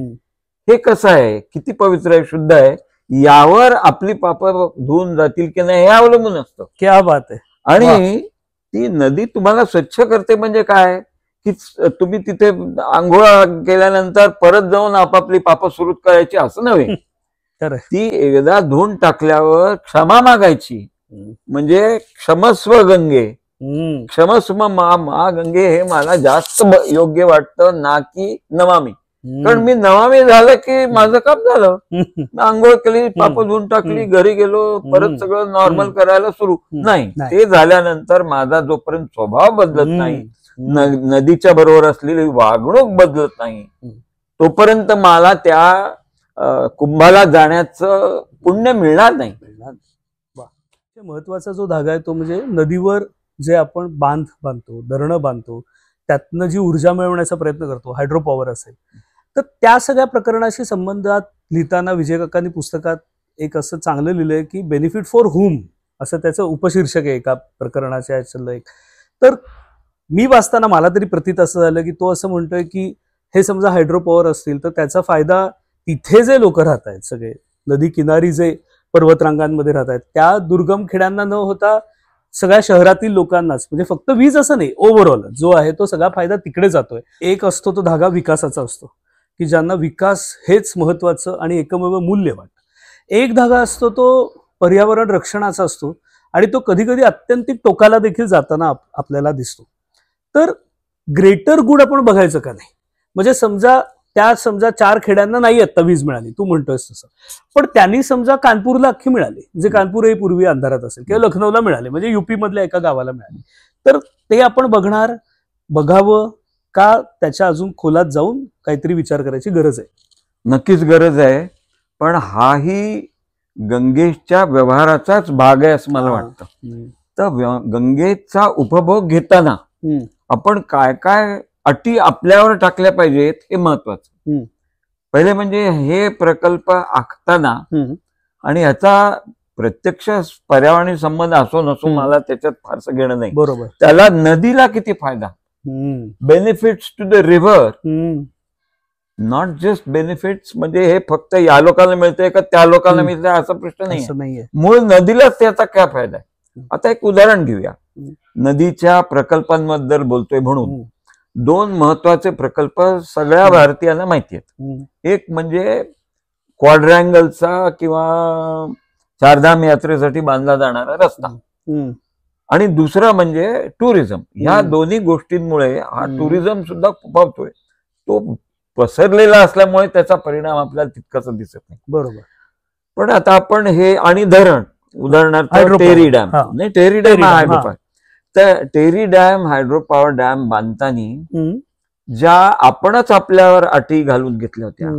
हे कसं आहे, किती पवित्र आहे, शुद्ध आहे, यावर आपली पाप धुवून जातील की नाही हे अवलंबून असतं. क्या बात आहे. आणि ती नदी तुम्हाला स्वच्छ करते म्हणजे काय की तुम्ही तिथे आंघोळ केल्यानंतर परत जाऊन आपापली पाप सुरू करायची असं नव्हे. खरंय. ती एकदा धुवून टाकल्यावर क्षमा मागायची, म्हणजे क्षमस्व गंगे, क्षमस्व मा गंगे हे मला जास्त योग्य वाटतं ना की नमामी. कारण मी नमामी झालं की माझं काम झालं, आंघोळ केली, पाप धुवून टाकली, घरी गेलो, परत सगळं नॉर्मल करायला सुरू नाही. ते झाल्यानंतर माझा जोपर्यंत स्वभाव बदलत नाही, नदीच्या बरोबर असलेली वागणूक बदलत नाही, तोपर्यंत मला त्या कुंभाला जाण्याचं पुण्य मिळणार नाही. महत्वाचा जो धागा आहे तो म्हणजे नदीवर जे आपण बांध बांधतो, धरणं बांधतो, त्यातनं जी ऊर्जा मिळवण्याचा प्रयत्न करतो, हायड्रो पॉवर असेल, तर त्या सगळ्या प्रकरणाशी संबंधात लिहिताना विजय काकांनी पुस्तकात एक असं चांगलं लिहिलंय की बेनिफिट फॉर हुम असं त्याचं उपशीर्षक आहे एका प्रकरणाच्या याच्यातलं एक. तर मी वाचताना मला तरी प्रतीत असं झालं की तो असं म्हणतोय की हे समजा हायड्रो पॉवर असतील तर त्याचा फायदा तिथे जे लोक राहत आहेत, सगळे नदी किनारी जे पर्वतरांगांमध्ये राहत आहेत त्या दुर्गम खेड्यांना न होता सगळ्या शहरातील लोकांनाच, म्हणजे फक्त वीज असं नाही, ओव्हरऑल जो आहे तो सगळा फायदा तिकडे जातोय. एक असतो तो धागा विकासाचा असतो की ज्यांना विकास हेच महत्वाचं आणि एकमेव मूल्य वाटतं. एक धागा असतो तो पर्यावरण रक्षणाचा असतो आणि तो कधी कधी अत्यंतिक टोकाला देखील जाताना आपल्याला दिसतो. तर ग्रेटर गुड आपण बघायचं का नाही, म्हणजे समजा 4 खेड्यांना नाही आता वीज मिळाली, तू म्हणतोयस तसं, पण त्यांनी समजा कानपूरला अख्खी मिळाली, जे कानपूरही पूर्वी अंधारात असेल, किंवा लखनौला मिळाले, म्हणजे युपी मधल्या एका गावाला मिळाली, तर ते आपण बघावं का त्याच्या अजून खोलात जाऊन काहीतरी विचार करायची गरज आहे? नक्कीच गरज आहे, पण हाही गंगेच्या व्यवहाराचाच भाग आहे असं मला वाटतं. तर गंगेचा उपभोग घेताना आपण काय काय अटी आपल्यावर टाकल्या पाहिजेत हे महत्वाचं. पहिले म्हणजे हे प्रकल्प आखताना, आणि याचा प्रत्यक्ष पर्यावरणीय संबंध असो नसो मला त्याच्यात फारसं घेणं नाही, बरोबर, त्याला नदीला किती फायदा, benefits to the river, not just benefits म्हणजे हे फक्त या लोकांना मिळतंय का त्या लोकांना मिळतंय असा प्रश्न नाहीये, मूळ नदीलाच त्याचा काय फायदा आहे. आता एक उदाहरण घेऊया, नदीच्या प्रकल्पांबद्दल बोलतोय म्हणून 2 महत्वाचे प्रकल्प सगळ्या भारतीयांना माहिती आहेत. एक म्हणजे क्वाड्रँगलचा किंवा चारधाम यात्रेसाठी बांधला जाणारा रस्ता, आणि दुसरा म्हणजे टुरिझम. ह्या दोन्ही गोष्टींमुळे हा टुरिझम सुद्धा खुपावतोय. तो पसरलेला असल्यामुळे त्याचा परिणाम आपल्याला तितकाच दिसत नाही. बरोबर. पण आता आपण हे, आणि धरण उदाहरणार्थ टेहरी डॅम, नाही टेहरी डॅम हा हायड्रो पॉवर, तर Tehri dam hydro power dam बांधताना ज्या आपणच आपल्यावर अटी घालून घेतल्या होत्या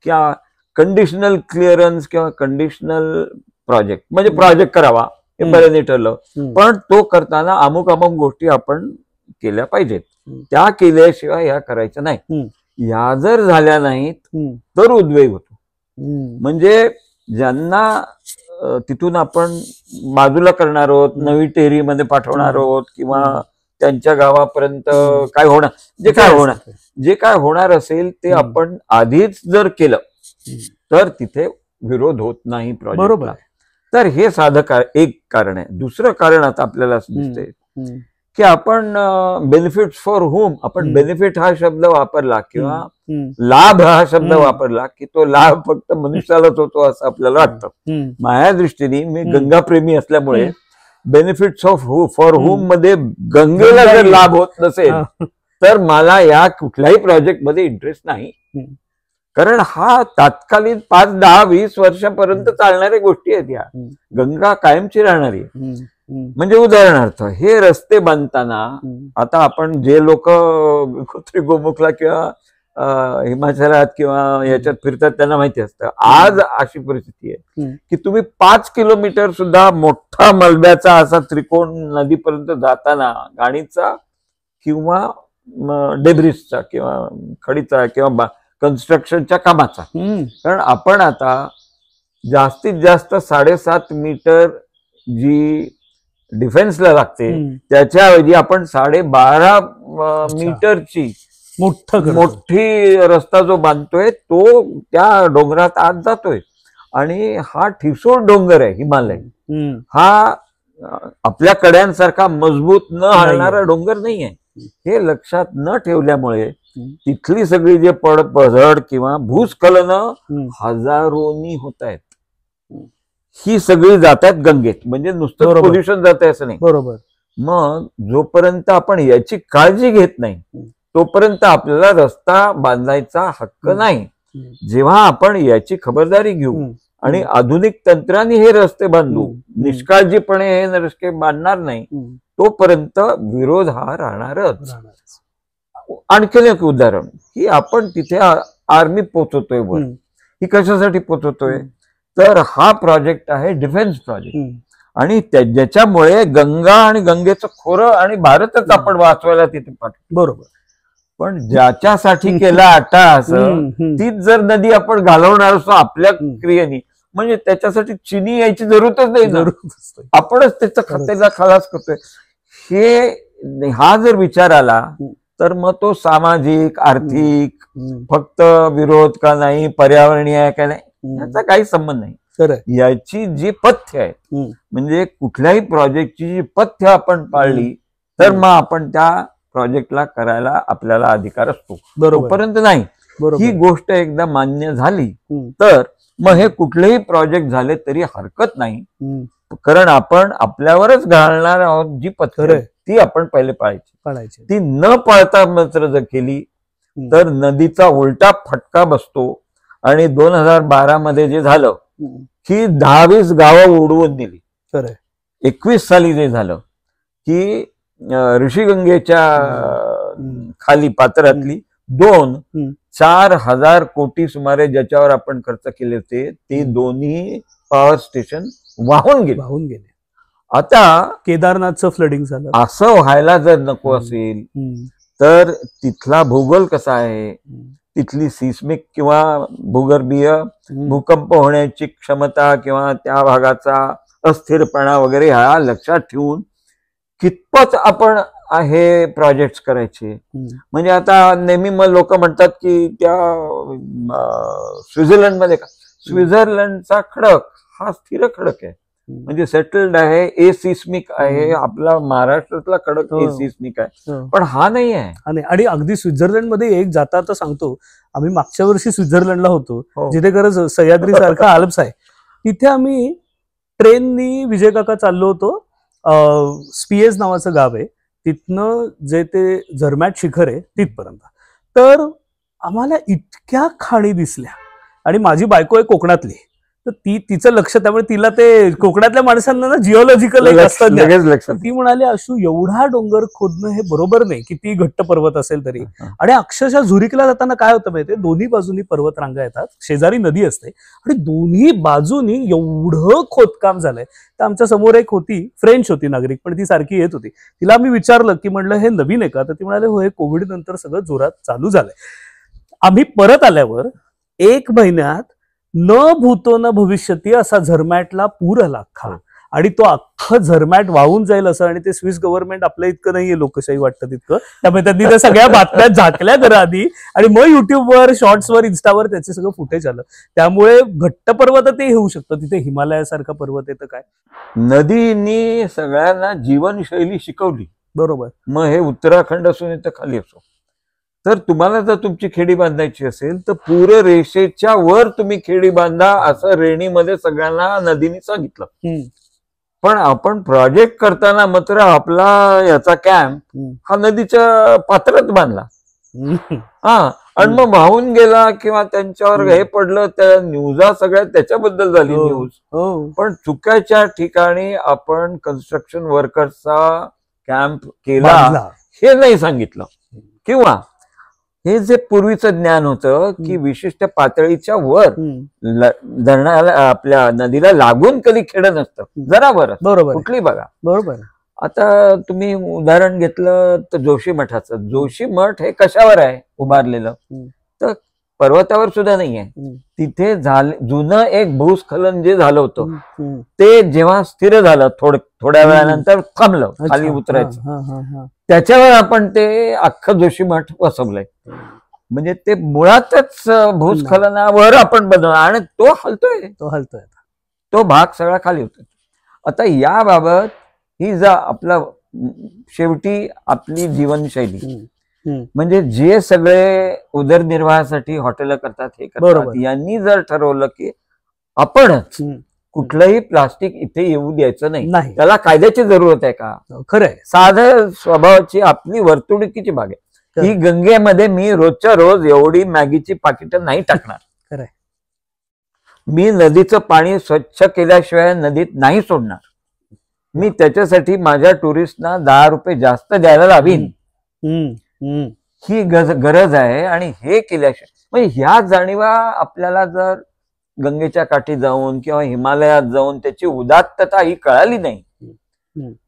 किंवा कंडिशनल क्लिअरन्स किंवा कंडिशनल प्रोजेक्ट, म्हणजे प्रोजेक्ट करावा हे बऱ्याने ठरलं, पण तो करताना अमुक गोष्टी आपण केल्या पाहिजेत, त्या केल्याशिवाय ह्या करायच्या नाही. ह्या जर झाल्या नाहीत तर उद्वेग होतो. म्हणजे ज्यांना तिथून आपण बाजूला करणार आहोत, नवी टेहरीमध्ये पाठवणार आहोत, किंवा त्यांच्या गावापर्यंत जे काय होणार असेल ते आपण आधीच जर केलं तर तिथे विरोध होत नाही प्रोजेक्टला. तर हे साधं एक कारण आहे. दुसरं कारण आता आपल्याला असं दिसतंय की आपण बेनिफिट्स फॉर होम, आपण बेनिफिट हा शब्द वापरला किंवा लाभ हा शब्द वापरला की तो लाभ फक्त मनुष्यालाच होतो असं आपल्याला वाटतं. माझ्या दृष्टीने, मी गंगाप्रेमी असल्यामुळे, बेनिफिट्स ऑफ फॉर होम मध्ये गंगेला जर लाभ होत नसेल तर मला या कुठल्याही प्रोजेक्ट मध्ये इंटरेस्ट नाही. कारण हा तात्कालिक 5, 10, 20 वर्षापर्यंत चालणाऱ्या गोष्टी आहेत. या गंगा कायमची राहणारी आहे. म्हणजे उदाहरणार्थ हे रस्ते बांधताना आता आपण जे लोक गोमुखला किंवा हिमाचलात किंवा याच्यात फिरतात त्यांना माहिती असतं. आज अशी परिस्थिती आहे की तुम्ही 5 किलोमीटर सुद्धा मोठा मलब्याचा असा त्रिकोण नदीपर्यंत जाताना गाडीचा किंवा डेब्रिसचा किंवा खडीचा किंवा कन्स्ट्रक्शनच्या कामाचा, कारण आपण आता जास्तीत जास्त 7.5 मीटर जी डिफेन्सला लागते त्याच्याऐवजी आपण 12.5 मीटरची मोठी रस्ता जो बांधतोय तो त्या डोंगरात आत जातोय. आणि हा ठिसूळ डोंगर आहे हिमालय, हा आपल्या कड्यांसारखा मजबूत न हलणारा डोंगर नाहीये. हे लक्षात न ठेवल्यामुळे तिथली सगळी जे पडझड किंवा भूस्खलनं हजारोनी होत आहेत. ही सगळी जातात गंगेत, म्हणजे नुसतं पोल्युशन जात आहे असं नाही. बरोबर. मग जोपर्यंत आपण याची काळजी घेत नाही तोपर्यंत आपल्याला रस्ता बांधायचा हक्क नाही. जेव्हा आपण याची खबरदारी घेऊ आणि आधुनिक तंत्राने हे रस्ते बांधू, निष्काळजीपणे हे रस्ते बांधणार नाही, तोपर्यंत विरोध हा राहणारच. आणखीन एक उदाहरण की आपण तिथे आर्मी पोचवतोय वर. ही कशासाठी पोचवतोय तर हा प्रोजेक्ट आहे डिफेन्स प्रोजेक्ट, आणि ज्याच्यामुळे गंगा आणि गंगेचं खोरं आणि भारतच आपण वाचवायला तिथे पाठवतो. बरोबर. पण ज्याच्यासाठी केला अट्टाहास तीच जर नदी आपण घालवणार असतो आपल्या क्रियेने, म्हणजे त्याच्यासाठी चिनी यायची जरूरतच नाही ना, आपणच त्याचा खलास करतोय. हा जर विचार आला तर मग तो सामाजिक आर्थिक फक्त विरोध का नाही, पर्यावरणीय आहे का नाही, याचा काही संबंध नाही. याची जी पथ्य आहे, म्हणजे कुठल्याही प्रोजेक्टची जी पथ्य आपण पाळली तर मग आपण त्या प्रोजेक्टला करायला आपल्याला अधिकार असतो. तोपर्यंत नाही. ही गोष्ट एकदा मान्य झाली तर मग हे कुठलेही प्रोजेक्ट झाले तरी हरकत नाही, कारण आपण आपल्यावरच घालणार आहोत जी पथ्य ती आपण पहिले पाळायची. ती न पाळता मात्र जर केली तर नदीचा उलटा फटका बसतो. आणि 2012 मध्ये जे झालं की 10-20 गावं उडवून दिली. 21 साली जे झालं की ऋषीगंगेच्या खाली पात्रातली 4,000 कोटी सुमारे ज्याच्यावर आपण खर्च केले होते ते दोन्ही पॉवर स्टेशन वाहून गेले. आता केदारनाथचं फ्लडिंग झालं. असं व्हायला जर नको असेल तर तिथला भूगोल कसा आहे, तिथली सिस्मिक किंवा भूगर्भीय भूकंप होण्याची क्षमता किंवा त्या भागाचा अस्थिरपणा वगैरे हा लक्षात ठेवून कितपत आपण हे प्रोजेक्ट करायचे. म्हणजे आता नेहमी मग लोक म्हणतात की त्या स्वित्झर्लंडमध्ये का, स्वित्झर्लंडचा खडक हा स्थिर खडक आहे, म्हणजे सेटल्ड आहे, ए सिस्मिक आहे. आपला महाराष्ट्रातला खडक ए सिस्मिक आहे, पण हा नाही आहे. आणि अगदी स्वित्झर्लंडमध्ये एक जाता तर सांगतो, आम्ही मागच्या वर्षी स्वित्झर्लंडला होतो, जिथे खरंच सह्याद्री सारखा आल्प्स आहे. तिथे आम्ही ट्रेननी विजय काका चाललो होतो. स्पिएज नावाचं गाव आहे, तिथनं जे ते झरमॅट शिखर आहे तिथपर्यंत. तर आम्हाला इतक्या खाणी दिसल्या, आणि माझी बायको आहे कोकणातली, तर तिचं लक्ष, त्यामुळे तिला ते कोकणातल्या माणसांना ना जिओलॉजिकल असतात. ती म्हणाली अशू एवढा डोंगर खोदणं हे बरोबर नाही, किती घट्ट पर्वत असेल तरी. आणि अक्षरशः झुरिकला जाताना काय होतं माहितीये, दोन्ही बाजूनी पर्वत रांगा येतात, शेजारी नदी असते, आणि दोन्ही बाजूनी एवढं खोदकाम झालंय. तर आमच्या समोर एक होती, फ्रेंच होती नागरिक, पण ती सारखी येत होती. तिला आम्ही विचारलं की म्हणलं हे नवीन आहे का, तर ती म्हणाले हो, हे कोविड नंतर सगळं जोरात चालू झालंय. आम्ही परत आल्यावर 1 महिन्यात न भूतो न भविष्यती असा झरमॅटला पूर आला अख्खा, आणि तो अख्खं झरमॅट वाहून जाईल असं. आणि ते स्विस गव्हर्नमेंट आपल्या इतकं नाहीये लोकशाही वाटतं तितकं, त्यामुळे त्यांनी त्या सगळ्या बातम्या झाकल्या जरा आधी, आणि मग युट्यूबवर, शॉर्ट्सवर, इन्स्टावर त्याचे सगळं फुटेज आलं. त्यामुळे घट्ट पर्वत ते होऊ शकतं, तिथे हिमालयासारखा पर्वत येतं काय. नदीनी सगळ्यांना जीवनशैली शिकवली. बरोबर. मग हे उत्तराखंड असून इथं खाली असो, तर तुम्हाला जर तुमची खेडी बांधायची असेल तर पूररेषेच्या वर तुम्ही खेडी बांधा असं रेणीमध्ये सगळ्यांना नदीने सांगितलं. पण आपण प्रोजेक्ट करताना मात्र आपला याचा कॅम्प हा नदीच्या पात्रात बांधला. आणि मग वाहून गेला किंवा त्यांच्यावर हे पडलं, त्या न्यूजा सगळ्या त्याच्याबद्दल झाली न्यूज. पण चुकीच्या ठिकाणी आपण कन्स्ट्रक्शन वर्कर्सचा कॅम्प केला हे नाही सांगितलं. किंवा हे जे पूर्वीचं ज्ञान होतं की विशिष्ट पातळीच्या वर हम्म. धरणाला आपल्या नदीला लागून कधी खेळत नसतं, जरा बरं बरोबर कुठली बघा. बरोबर आता तुम्ही उदाहरण घेतलं तर जोशी मठाचं. जोशी मठ हे कशावर आहे उभारलेलं, तर पर्वतावर सुद्धा नाहीये. तिथे जुनं एक भूस्खलन जे झालं होतं ते जेव्हा स्थिर झालं थोड्या वेळानंतर थांबलं खाली उतरायचं, त्याच्यावर आपण ते अख्खं जोशी मठ बसवलंय. म्हणजे ते मुळातच भूस्खलनावर आपण बनवलं आणि तो हलतोय तो भाग सगळा खाली होतोय. आता याबाबत ही जा आपला शेवटी आपली जीवनशैली म्हणजे जे सगळे उदरनिर्वाहासाठी हॉटेल करतात हे करतात, यांनी जर ठरवलं की आपणच कुठलंही प्लास्टिक इथे येऊ द्यायचं नाही, त्याला कायद्याची जरूरत आहे का? खरंय, साधं स्वभावाची आपली वर्तुळुकीची बाग आहे. ही गंगेमध्ये मी रोजच्या रोज एवढी मॅगीची पाकिटं नाही टाकणार. खरंय, मी नदीचं पाणी स्वच्छ केल्याशिवाय नदीत नाही सोडणार. मी त्याच्यासाठी माझ्या टुरिस्टना 10 रुपये जास्त द्यायला लावीन. ही गरज आहे. आणि हे केल्याशिवाय म्हणजे ह्या जाणीवा आपल्याला जर गंगेच्या काठी जाऊन किंवा हिमालयात जाऊन त्याची उदात्तता ही कळाली नाही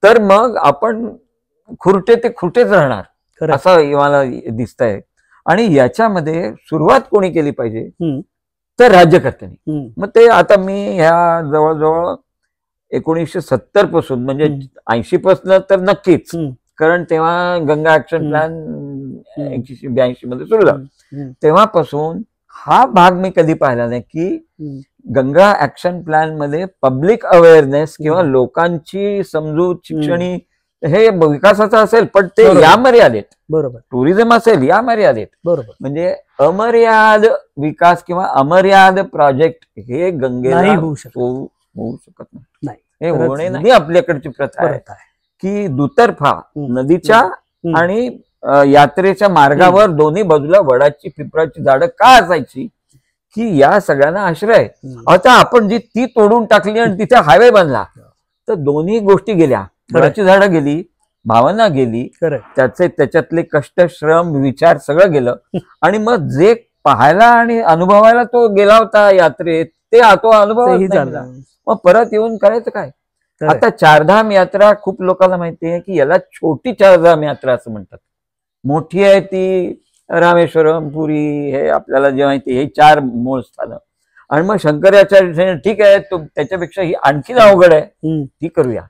तर मग आपण खुरटे ते खुरटेच राहणार असं मला दिसतंय. आणि याच्यामध्ये सुरुवात कोणी केली पाहिजे तर राज्यकर्त्यांनी. मग ते आता मी ह्या जवळजवळ 1970 पासून म्हणजे 80 पासून तर नक्कीच, कारण तेव्हा गंगा ऍक्शन प्लॅन 1982 मध्ये सुरू झाला, तेव्हापासून हा भाग मी कधी पाहिला नाही की गंगा ऍक्शन प्लॅन मध्ये पब्लिक अवेअरनेस किंवा लोकांची समजूत शिक्षणी हे विकासाचं असेल पण ते या मर्यादेत, बरोबर, टुरिझम असेल या मर्यादेत, बरोबर, म्हणजे अमर्याद विकास किंवा अमर्याद प्रोजेक्ट हे गंगेला होऊ शकत नाही. हे होणे नाही आपल्याकडची प्रथा आहे की दुतर्फा नदीच्या आणि यात्रेच्या मार्गावर दोन्ही बाजूला वडाची पिंपळाची झाडं का असायची की या सगळ्यांना आश्रय. आता आपण जी ती तोडून टाकली आणि तिथे हायवे बांधला तर दोन्ही गोष्टी गेल्या, वडाची झाडं गेली, भावना गेली, त्याच्यातले कष्ट श्रम विचार सगळं गेलं. आणि मग जे पाहायला आणि अनुभवायला तो गेला होता यात्रेत ते तो अनुभव झाला, मग परत येऊन करायचं काय? आता चारधाम यात्रा खूप लोकांना माहिती आहे की याला छोटी चारधाम यात्रा असं म्हणतात. मोठी आहे ती रामेश्वरम, पुरी, हे आपल्याला जे माहिती हे 4 मूळ स्थानं. आणि मग शंकराचार्य ठीक आहे त्याच्यापेक्षा ही आणखीन अवघड आहे ती करूया.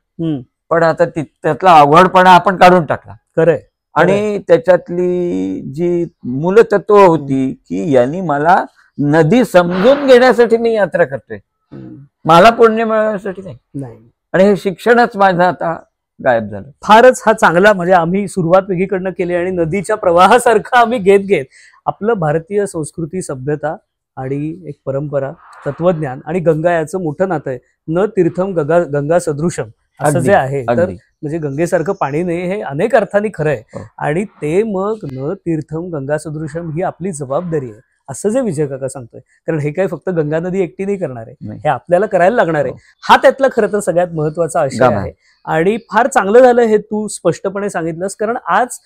पण आता त्यातला अवघडपणा आपण काढून टाकला. खरंय. आणि त्याच्यातली जी मूलतत्व होती की यांनी मला नदी समजून घेण्यासाठी मी यात्रा करतोय, मला पुण्य मिळवण्यासाठी नाही. आणि हे शिक्षणच माझं आता गायब झालं. फारच हा चांगला, म्हणजे आम्ही सुरुवात वेगळीकडनं केली आणि नदीच्या प्रवाहासारखं आम्ही घेत आपलं भारतीय संस्कृती, सभ्यता आणि एक परंपरा, तत्वज्ञान आणि गंगा याचं मोठं नातं आहे. न तीर्थम गंगा सदृशम असं जे आहे, तर म्हणजे गंगेसारखं पाणी नाही हे अनेक अर्थाने खरं आहे. आणि ते मग न तीर्थम गंगा सदृशम ही आपली जबाबदारी आहे असं जे विजय काका सांगतोय. कारण हे काही फक्त गंगा नदी एकटी नाही करणार आहे, हे आपल्याला करायला लागणार आहे. हा त्यातला खरं तर सगळ्यात महत्वाचा आशय आहे. आणि फार चांगलं झालं हे तू स्पष्टपणे सांगितलंस, कारण आज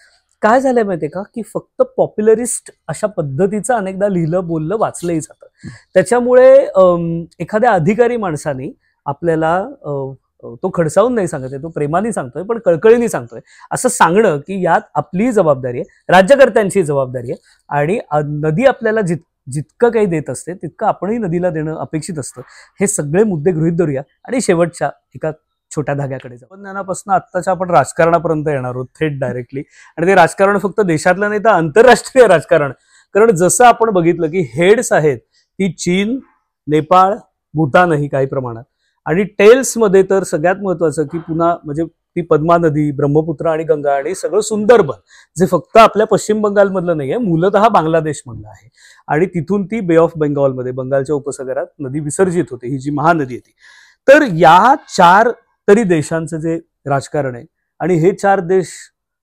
काय झालंय माहितीये का की फक्त पॉप्युलरिस्ट अशा पद्धतीचं अनेकदा लिहिलं बोललं वाचलंही जातं. त्याच्यामुळे एखाद्या अधिकारी माणसाने आपल्याला तो खडसावून नाही सांगत आहे, तो प्रेमाने सांगतोय पण कळकळीने सांगतोय असं सांगणं की यात आपली जबाबदारी आहे, राज्यकर्त्यांची जबाबदारी आहे. आणि नदी आपल्याला जितकं काही देत असते तितकं आपणही नदीला देणं अपेक्षित असतं. हे सगळे मुद्दे गृहीत धरूया आणि शेवटच्या एका छोट्या धाग्याकडे जाऊ. ज्ञानापासून आत्ताच्या आपण राजकारणापर्यंत येणार आहोत थेट डायरेक्टली. आणि ते राजकारण फक्त देशातलं नाही तर आंतरराष्ट्रीय राजकारण. कारण जसं आपण बघितलं की हेड्स आहेत ती चीन, नेपाळ, भूतानही काही प्रमाणात, आणि टेल्स मध्ये तर सगळ्यात महत्वाचं की पुन्हा म्हणजे ती पद्मा नदी, ब्रह्मपुत्र आणि गंगा आणि सगळं सुंदरबन, जे फक्त आपल्या पश्चिम बंगालमधलं नाहीये, मूलतः बांगलादेश मधलं आहे. आणि तिथून ती बे ऑफ बेंगॉलमध्ये बंगालच्या उपसागरात नदी विसर्जित होते, ही जी महानदी आहे ती. तर या 4 तरी देशांचं जे राजकारण आहे, आणि हे 4 देश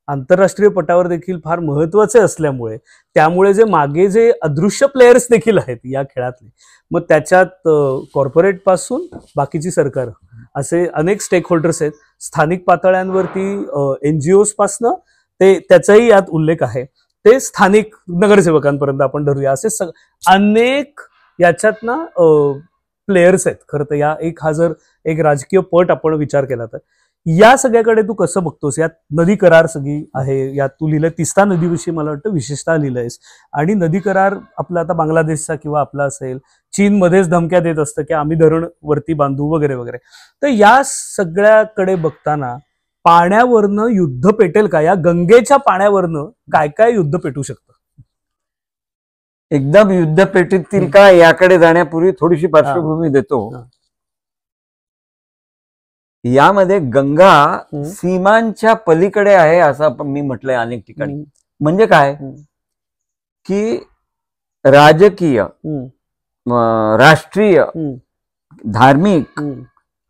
आंतरराष्ट्रीय पटावर देखील फार महत्वाचे असल्यामुळे त्यामुळे जे मागे जे अदृश्य प्लेयर्स देखील आहेत या खेळातले, मग त्याच्यात कॉर्पोरेट पासून बाकीची सरकार असे अनेक स्टेक होल्डर्स आहेत. स्थानिक पातळ्यांवरती NGOs पासनं ते त्याचाही यात उल्लेख आहे. ते स्थानिक नगरसेवकांपर्यंत आपण धरूया, असे अनेक याच्यात ना प्लेयर्स आहेत खरं तर. हा जर एक राजकीय पट आपण विचार केला तर या सगळ्याकडे तू कसं बघतोस? यात नदी करार सगळी आहे, यात तू लिहिलंय तिस्ता नदीविषयी मला वाटतं विशेषतः लिहिलंयस, आणि नदी करार आपला आता बांगलादेशचा किंवा आपला असेल, चीन मध्येच धमक्या देत असतं की आम्ही धरण वरती बांधू वगैरे वगैरे. तर या सगळ्याकडे बघताना पाण्यावरनं युद्ध पेटेल का? या गंगेच्या पाण्यावरनं काय काय युद्ध पेटू शकतं? एकदम युद्ध पेटीतील का याकडे जाण्यापूर्वी थोडीशी पार्श्वभूमी देतो. यामध्ये गंगा सीमांच्या पलीकडे आहे असं आपण मी म्हटलंय अनेक ठिकाणी. म्हणजे काय की राजकीय, राष्ट्रीय, धार्मिक,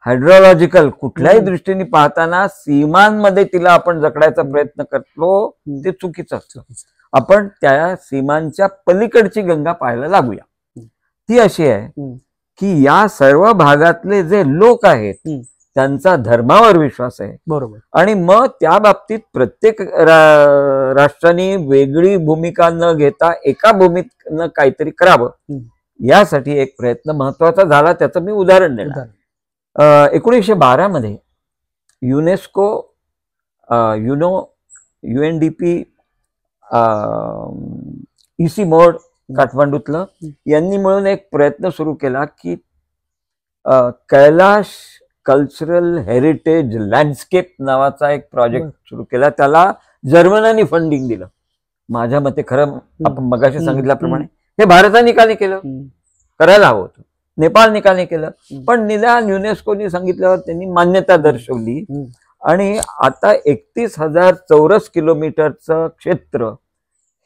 हायड्रोलॉजिकल कुठल्याही दृष्टीने पाहताना सीमांमध्ये तिला आपण जखडायचा प्रयत्न करतो ते चुकीचं असतं. आपण त्या सीमांच्या पलीकडची गंगा पाहायला लागूया. ती अशी आहे की या सर्व भागातले जे लोक आहेत त्यांचा धर्मावर विश्वास आहे. बरोबर. आणि मग त्या बाबतीत प्रत्येक राष्ट्राने वेगळी भूमिका न घेता एका भूमिकेनं काहीतरी करावं यासाठी एक प्रयत्न महत्वाचा झाला. त्याचं मी उदाहरण देणार. 1912 मध्ये युनेस्को, UNDP, EC मोड काठमांडूतलं यांनी मिळून एक प्रयत्न सुरू केला की कैलाश कल्चरल हेरिटेज लँडस्केप नावाचा एक प्रोजेक्ट सुरू केला. त्याला जर्मनांनी फंडिंग दिलं. माझ्या मते खरं आपण मगाशी सांगितल्याप्रमाणे हे भारताने का नाही केलं? करायला हवं होतं. नेपाळने का नाही केलं? पण निदान युनेस्कोनी सांगितल्यावर त्यांनी मान्यता दर्शवली आणि आता 31,000 चौरस किलोमीटरचं क्षेत्र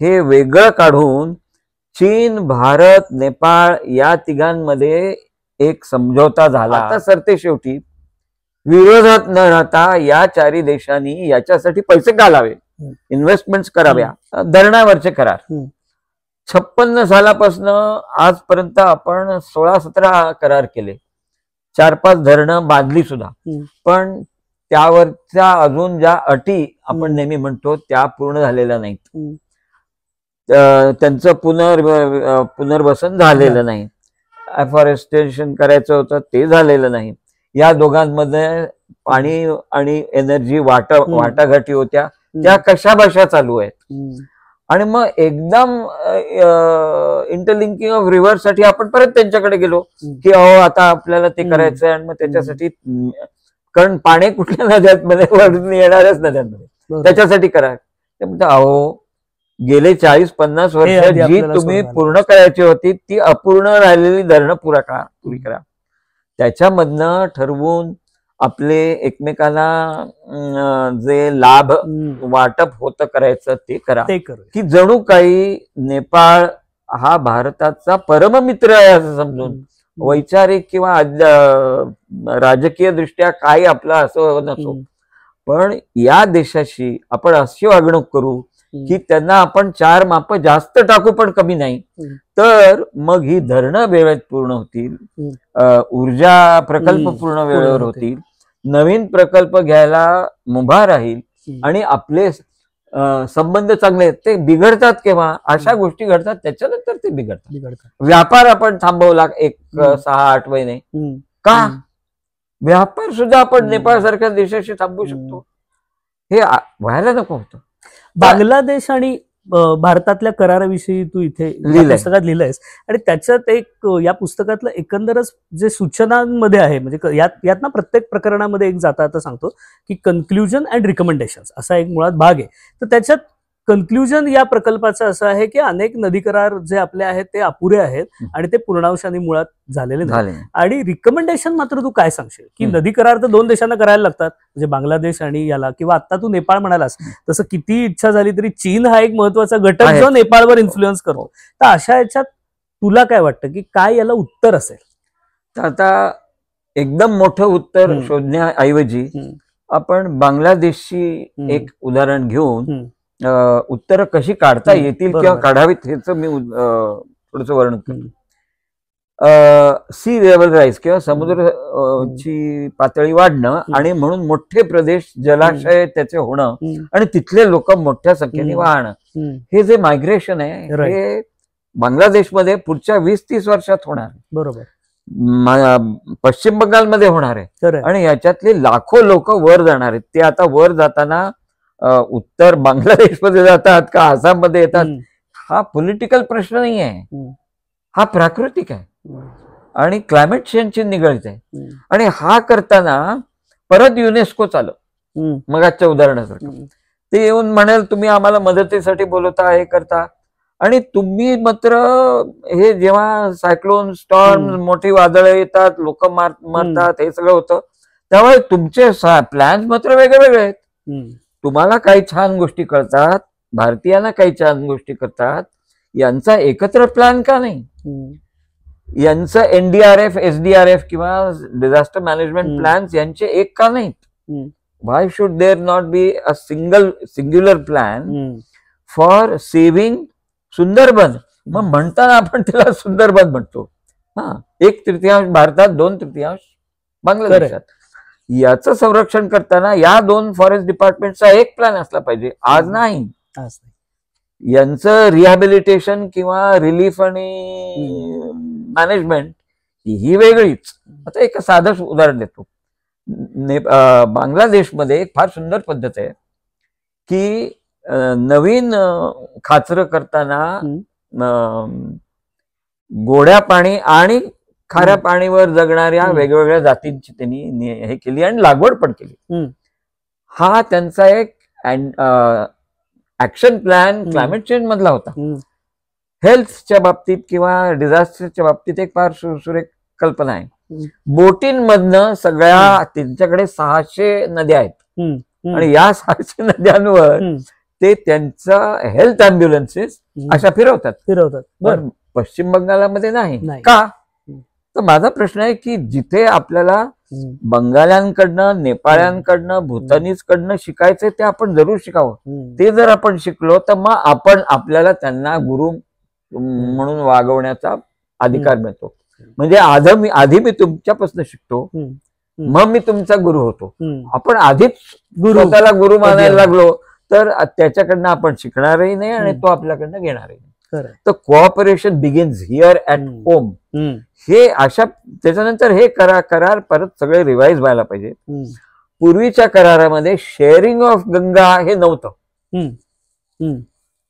हे वेगळं काढून चीन, भारत, नेपाळ या तिघांमध्ये एक समझोता झाला. आता सरते शेवटी विरोधात न राहता या चारी देशांनी याच्यासाठी पैसे घालावे, इन्व्हेस्टमेंट्स कराव्या. धरणावरचे करार 56 सालापासून आजपर्यंत आपण 16-17 करार केले, 4-5 धरणं बांधली सुद्धा. पण त्यावरच्या अजून ज्या अटी आपण नेहमी म्हणतो त्या पूर्ण झालेल्या नाहीत. त्यांचं पुनर्वसन झालेलं नाही. अफॉरेस्टेशन करायचं होतं ते झालेलं नाही. या दोघांमध्ये पाणी आणि एनर्जी वाटाघाटी होत्या त्या कशाबशा चालू आहेत. आणि मग एकदम इंटरलिंकिंग ऑफ रिव्हर साठी आपण परत त्यांच्याकडे गेलो की अहो आता आपल्याला ते करायचंय. आणि मग त्याच्यासाठी कारण पाणी कुठल्या नद्यांमध्ये वरून येणारच नद्यांमध्ये त्याच्यासाठी करा. ते म्हणतात अहो गेले 40-50 वर्ष जी तुम्ही पूर्ण करायची होती ती अपूर्ण राहिलेली धरणं पुरी करा. त्याच्यामधनं ठरवून आपले एकमेकांना जे लाभ वाटप होतं करायचं ते करा. की जणू काही नेपाळ हा भारताचा परममित्र आहे असं समजून वैचारिक किंवा राजकीय दृष्ट्या काही आपला असं नसो, पण या देशाशी आपण अशी वागणूक करू की त्यांना आपण 4 माप जास्त टाकू पण कमी नाही. तर मग ही धरणं वेळेत पूर्ण होतील, ऊर्जा प्रकल्प पूर्ण वेळेवर होतील, नवीन प्रकल्प घ्यायला मुभा राहील आणि आपले संबंध चांगले आहेत. ते बिघडतात केव्हा? अशा गोष्टी घडतात त्याच्यानंतर ते बिघडतात. व्यापार आपण थांबवला 6-8 महिने का? व्यापार सुद्धा आपण नेपाळ सारख्या देशाशी थांबवू शकतो. हे व्हायला नको होतं. बांगलादेश आणि भारतातल्या कराराविषयी तू इथे पुस्तकात लिहिलंयस आणि त्याच्यात एक या पुस्तकातलं एकंदरच जे सूचनांमध्ये आहे, म्हणजे यात ना प्रत्येक प्रकरणामध्ये एक जाता सांगतो की कन्क्लुजन अँड रिकमेंडेशन्स असा एक मुळात भाग आहे. तर त्याच्यात कन्क्लुजन या प्रकल्पाचं असं आहे की अनेक नदी करार जे आपले आहेत ते अपुरे आहेत आणि ते पूर्णांशाने मुळात झालेले नाही. आणि रिकमेंडेशन मात्र तू काय सांगशील की नदी करार तर 2 देशांना करायला लागतात, म्हणजे बांगलादेश आणि याला, किंवा आता तू नेपाळ म्हणालास तसं किती इच्छा झाली तरी चीन हा एक महत्वाचा घटक जो नेपाळवर इन्फ्लुएन्स करतो. तर अशा याच्यात तुला काय वाटतं की काय याला उत्तर असेल? तर आता एकदम मोठं उत्तर शोधण्याऐवजी आपण बांगलादेशची एक उदाहरण घेऊन उत्तर कशी काढता येतील किंवा काढावीत ह्याचं मी थोडंसं वर्णन करतो. सी लेवल राईज किंवा समुद्राची पातळी वाढणं आणि म्हणून मोठे प्रदेश जलाशय त्याचे होणं आणि तिथले लोक मोठ्या संख्येने वाहणं, हे जे मायग्रेशन आहे हे बांगलादेशमध्ये पुढच्या 20-30 वर्षात होणार. बरोबर. पश्चिम बंगालमध्ये होणार आहे आणि याच्यातले लाखो लोक वर जाणार आहेत. ते आता वर जाताना उत्तर बांगलादेशमध्ये जातात का आसाममध्ये येतात, हा पॉलिटिकल प्रश्न नाही आहे, हा प्राकृतिक आहे आणि क्लायमेट चेंजची निगडीत आहे. आणि हा करताना परत युनेस्को आलं मगाच्या उदाहरणासारखं. ते येऊन म्हणेल तुम्ही आम्हाला मदतीसाठी बोलवता, हे करता, आणि तुम्ही मात्र हे जेव्हा सायक्लोन स्टॉर्म मोठी वादळं येतात, लोक मरतात, हे सगळं होतं, त्यामुळे तुमचे प्लॅन्स मात्र वेगळे वेगळे आहेत. तुम्हाला काही छान गोष्टी करतात, भारतीयांना काही छान गोष्टी करतात, यांचा एकत्र प्लॅन का नाही? यांचं NDRF, SDRF किंवा डिझास्टर मॅनेजमेंट प्लॅन्स यांचे एक का नाहीत? Why should there not be a singular plan for saving Sundarban? मग म्हणताना आपण त्याला सुंदरबन म्हणतो. 1/3 भारतात, 2/3 बांगलादेशात. याचं संरक्षण करताना या 2 फॉरेस्ट डिपार्टमेंटचा एक प्लॅन असला पाहिजे. आज नाही. यांचं रिहॅबिलिटेशन किंवा रिलीफ आणि मॅनेजमेंट ही वेगळीच. आता एक साधं उदाहरण देतो. बांगलादेशमध्ये एक फार सुंदर पद्धत आहे की नवीन खाचरं करताना गोड्या पाणी आणि खाऱ्या पाणीवर जगणाऱ्या वेगवेगळ्या जातींची त्यांनी हे केली आणि लागवड पण केली. हा त्यांचा एक ऍक्शन प्लॅन क्लायमेट चेंज मधला होता. हेल्थच्या बाबतीत किंवा डिझास्टरच्या बाबतीत एक फार सुरेख कल्पना आहे. बोटींमधनं सगळ्या त्यांच्याकडे 600 नद्या आहेत आणि या 600 नद्यांवर ते त्यांचा हेल्थ अँब्युलन्सेस अशा फिरवतात. पण पश्चिम बंगालमध्ये नाही का? तर माझा प्रश्न आहे की जिथे आपल्याला बंगाल्यांकडनं, नेपाळ्यांकडनं, भूतानीजकडनं शिकायचंय ते आपण जरूर शिकावं. ते जर आपण शिकलो तर मग आपण आपल्याला त्यांना गुरु म्हणून वागवण्याचा अधिकार मिळतो. म्हणजे आधी मी तुमच्यापासून शिकतो, मग मी तुमचा गुरु होतो. आपण आधीच स्वतःला गुरु मानायला लागलो तर त्याच्याकडनं आपण शिकणारही नाही आणि तो आपल्याकडनं घेणारही नाही. तर cooperation begins here at home. हे अशा त्याच्यानंतर हे करार परत सगळे रिवाइज व्हायला पाहिजे. पूर्वीच्या करारामध्ये शेअरिंग ऑफ गंगा हे नव्हतं,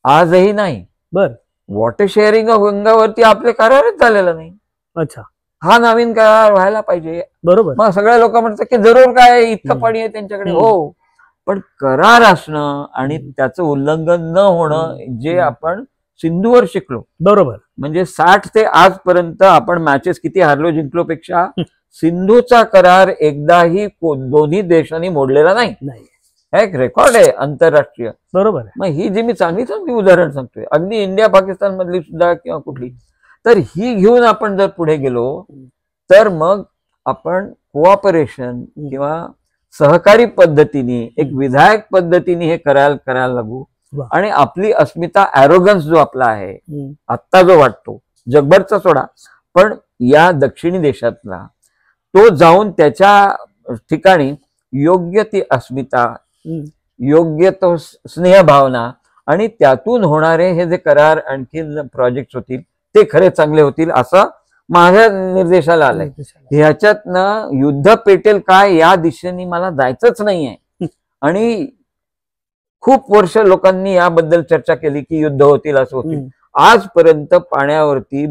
आजही नाही. वॉटर शेअरिंग ऑफ गंगावरती आपले करारच झालेला नाही. अच्छा, हा नवीन करार व्हायला पाहिजे. बरोबर. मग सगळे लोक म्हणतात की जरूर काय इतकं पाणी आहे त्यांच्याकडे. हो, पण करार असणं आणि त्याचं उल्लंघन न होणं जे आपण सिंधूवर शिकलो. बरोबर. म्हणजे 60 ते आजपर्यंत आपण मॅचेस किती हारलो जिंकलोपेक्षा सिंधूचा करार एकदाही दोन्ही देशांनी मोडलेला नाही. एक रेकॉर्ड आहे आंतरराष्ट्रीय. बरोबर. मग ही जी मी चांगली उदाहरण सांगतोय, अगदी इंडिया पाकिस्तान मधली सुद्धा किंवा कुठली, तर ही घेऊन आपण जर पुढे गेलो तर मग आपण कोऑपरेशन किंवा सहकारी पद्धतीने, एक विधायक पद्धतीने हे करायला लागू. आणि आपली अस्मिता, ॲरोगन्स जो आपला आहे आत्ता जो वाटतो जगभरचा सोडा, पण या दक्षिणी देशातला तो जाऊन त्याच्या ठिकाणी योग्य ती अस्मिता, योग्य तो स्नेहभावना आणि त्यातून होणारे हे जे करार आणखी प्रोजेक्ट होतील ते खरे चांगले होतील असं माझ्या निर्देशाला आलंय. ह्याच्यातनं युद्ध पेटेल काय या दिशेने मला जायचंच नाहीये. आणि खूप वर्ष लोकांनी याबद्दल चर्चा केली की युद्ध होतील, असं होतील. आजपर्यंत पाण्यावरती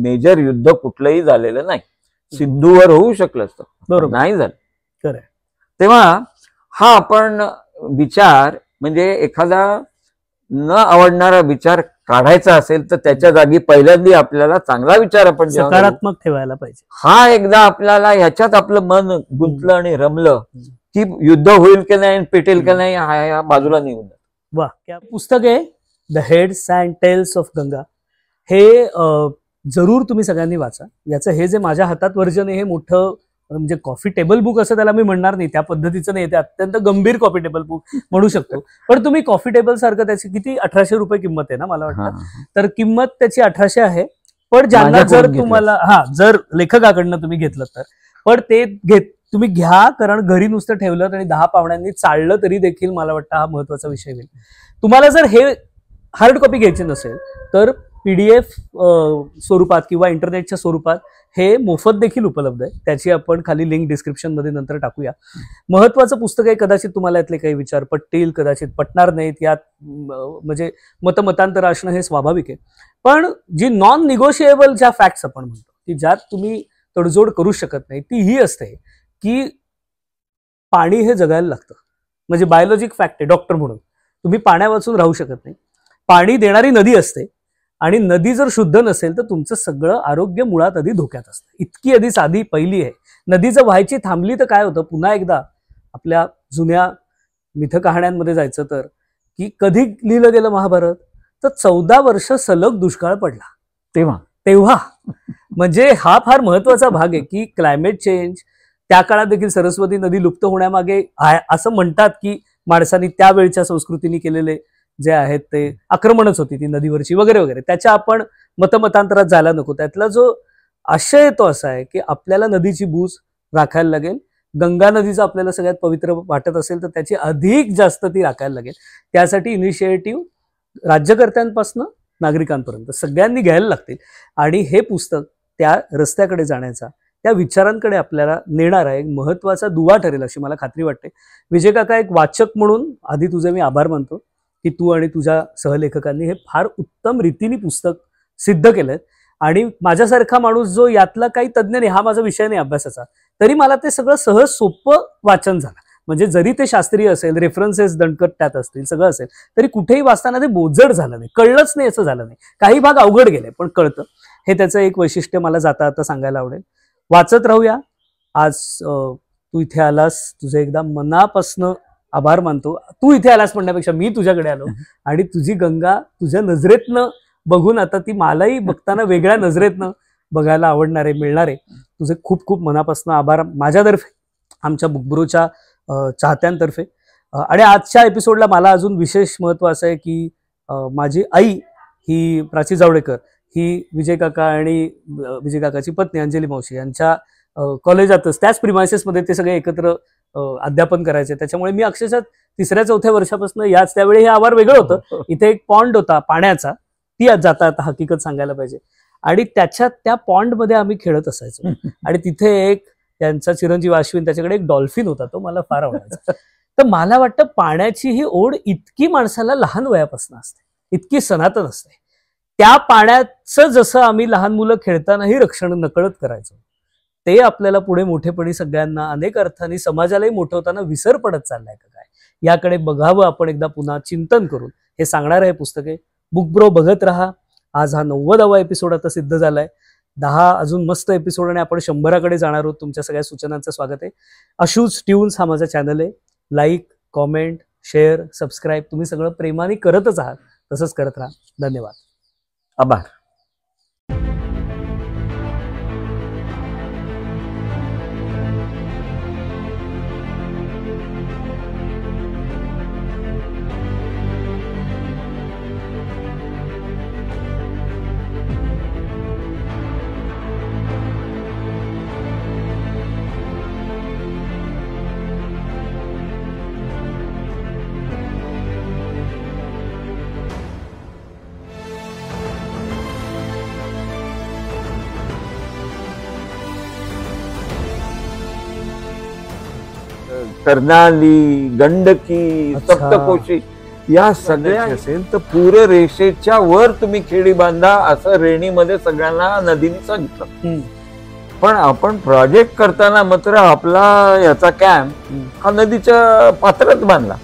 मेजर युद्ध कुठलंही झालेलं नाही. सिंधूवर होऊ शकलं असतं, नाही झालं. तेव्हा हा आपण विचार म्हणजे एखादा न आवडणारा विचार काढायचा असेल तर त्याच्या जागी पहिल्यांदा आपल्याला चांगला विचार आपण सकारात्मक ठेवायला पाहिजे. हा एकदा आपल्याला ह्याच्यात आपलं मन गुंतलं आणि रमलं की युद्ध होईल की नाही, पेटेल की नाही, हा बाजूला निघून. वा, पुस्तक आहे the heads and tails of Ganga. हे जरूर तुम्ही सगळ्यांनी वाचा. याचं हे जे माझ्या हातात वर्जन आहे हे मोठं म्हणजे कॉफी टेबल बुक असं त्याला मी म्हणणार नाही, त्या पद्धतीचं नाही. ते अत्यंत गंभीर कॉफी टेबल बुक म्हणू शकतो. पण तुम्ही कॉफी टेबल सारखं त्याची किती 1800 रुपये किंमत आहे ना मला वाटतं. तर किंमत त्याची 1800 आहे. पण ज्यांना माझ्याकडून जर घेतलं. तुम्हाला जर लेखकाकडनं तुम्ही घेतलं तर पण ते तुम्ही घ्या, कारण घरी नुसतं ठेवलं आणि 10 पाहुण्यांनी चाललं तरी देखील मला वाटतं हा महत्वाचा विषय होईल. तुम्हाला जर हे हार्ड कॉपी घ्यायची नसेल तर PDF स्वरूपात किंवा इंटरनेटच्या स्वरूपात हे मोफत देखील उपलब्ध आहे. त्याची आपण खाली लिंक डिस्क्रिप्शन मध्ये नंतर टाकूया. महत्वाचं पुस्तक आहे. कदाचित तुम्हाला यातले काही विचार पटतील, कदाचित पटणार नाहीत. यात म्हणजे मतमतांतर असणं हे स्वाभाविक आहे. पण जी नॉन निगोशिएबल ज्या फॅक्ट्स आपण म्हणतो की ज्यात तुम्ही तडजोड करू शकत नाही, ती ही असते की पाणी हे जगायला लागतं. म्हणजे बायोलॉजिक फॅक्ट आहे. डॉक्टर म्हणून तुम्ही पाण्या वाचून राहू शकत नाही. पाणी देणारी नदी असते आणि नदी जर शुद्ध नसेल तर तुमचं सगळं आरोग्य मुळात आधी धोक्यात असतं. इतकी आधी साधी पहिली आहे. नदी जर व्हायची थांबली तर काय होतं? पुन्हा एकदा आपल्या जुन्या मिथ कहाण्यांमध्ये जायचं तर की कधी लिहिलं गेलं महाभारत, तर 14 वर्ष सलग दुष्काळ पडला तेव्हा म्हणजे हा फार महत्वाचा भाग आहे की क्लायमेट चेंज. त्या काळात देखील सरस्वती नदी लुप्त होण्यामागे असं म्हणतात की माणसांनी त्यावेळच्या संस्कृतीने केलेले जे आहेत ते आक्रमणच होती ती नदीवरची वगैरे वगैरे. त्याच्या आपण मतमतांतरात जायला नको. त्यातला जो आशय तो असा आहे की आपल्याला नदीची बूज राखायला लागेल. गंगा नदीचं आपल्याला सगळ्यात पवित्र वाटत असेल तर त्याची अधिक जास्त ती राखायला लागेल. त्यासाठी इनिशिएटिव्ह राज्यकर्त्यांपासून नागरिकांपर्यंत सगळ्यांनी घ्यायला लागतील. आणि हे पुस्तक त्या रस्त्याकडे जाण्याचा, त्या विचारांकडे आपल्याला नेणारा एक महत्वाचा दुवा ठरेल अशी मला खात्री वाटते. विजय काका, एक वाचक म्हणून आधी तुझे मी आभार मानतो की तू आणि तुझ्या सहलेखकांनी हे फार उत्तम रीतीने पुस्तक सिद्ध केलंय. आणि माझ्यासारखा माणूस जो यातला काही तज्ज्ञ नाही, हा माझा विषय नाही अभ्यासाचा, तरी मला ते सगळं सहज सोपं वाचन झालं. म्हणजे जरी ते शास्त्रीय असेल, रेफरन्सेस दणकट त्यात असतील, सगळं असेल, तरी कुठेही वाचताना ते बोजड झालं नाही, कळलंच नाही असं झालं नाही. काही भाग अवघड गेले पण कळतं. हे त्याचं एक वैशिष्ट्य मला जाता आता सांगायला आवडेल. वाचत राहूया. आज तू इथे आलास, तुझे एकदा मनापासनं आभार मानतो. तू इथे आलास म्हणण्यापेक्षा मी तुझ्याकडे आलो आणि तुझी गंगा तुझ्या नजरेतनं बघून आता ती मलाही बघताना वेगळ्या नजरेतनं बघायला आवडणार आहे, मिळणार आहे. तुझे खूप खूप मनापासून आभार माझ्यातर्फे, आमच्या बुकब्रोच्या चाहत्यांतर्फे. आणि आजच्या एपिसोडला मला अजून विशेष महत्व असं आहे की माझी आई ही प्राची जावडेकर ही विजय काका आणि विजय काकाची पत्नी अंजली मावशी यांच्या कॉलेजातच त्याच प्रिमायसेसमध्ये ते सगळे एकत्र अध्यापन करायचे. त्याच्यामुळे मी अक्षरशः 3ऱ्या-4थ्या वर्षापासून याच, त्यावेळी हे आवार वेगळं होतं. इथे एक पॉन्ड होता पाण्याचा, ती आज जाता आता हकीकत सांगायला पाहिजे. आणि त्या पॉन्डमध्ये आम्ही खेळत असायचो. आणि तिथे एक त्यांचा चिरंजीव अश्विन, त्याच्याकडे एक डॉल्फिन होता, तो मला फार आवडायचा. तर मला वाटतं पाण्याची ही ओढ इतकी माणसाला लहान वयापासून असते, इतकी सनातन असते. त्या पाण्याचं जसं आम्ही लहान मुलं खेळतानाही रक्षण नकळत करायचो, ते आपल्याला पुढे मोठेपणी सगळ्यांना अनेक अर्थाने समाजालाही मोठं होताना विसर पडत चाललाय का काय, याकडे बघावं आपण एकदा पुन्हा चिंतन करून हे सांगणारं हे पुस्तक आहे. बुकब्रो बघत राहा. आज हा 90वा एपिसोड आता सिद्ध झालाय. 10 अजून मस्त एपिसोड आणि आपण 100कडे जाणार आहोत. तुमच्या सगळ्या सूचनांचं स्वागत आहे. अशूज ट्यून्स हा माझा चॅनल आहे. लाईक, कॉमेंट, शेअर, सबस्क्राईब तुम्ही सगळं प्रेमाने करतच आहात, तसंच करत राहा. धन्यवाद. आभार. कर्नाली, गंडकी, अच्छा. सप्तकोशी या सगळ्या असेल तर पूर रेषेच्या वर तुम्ही खेडी बांधा असं रेणीमध्ये सगळ्यांना नदीने सांगितलं. पण आपण प्रोजेक्ट करताना मात्र आपला याचा कॅम्प हा नदीच्या पात्रात बांधला.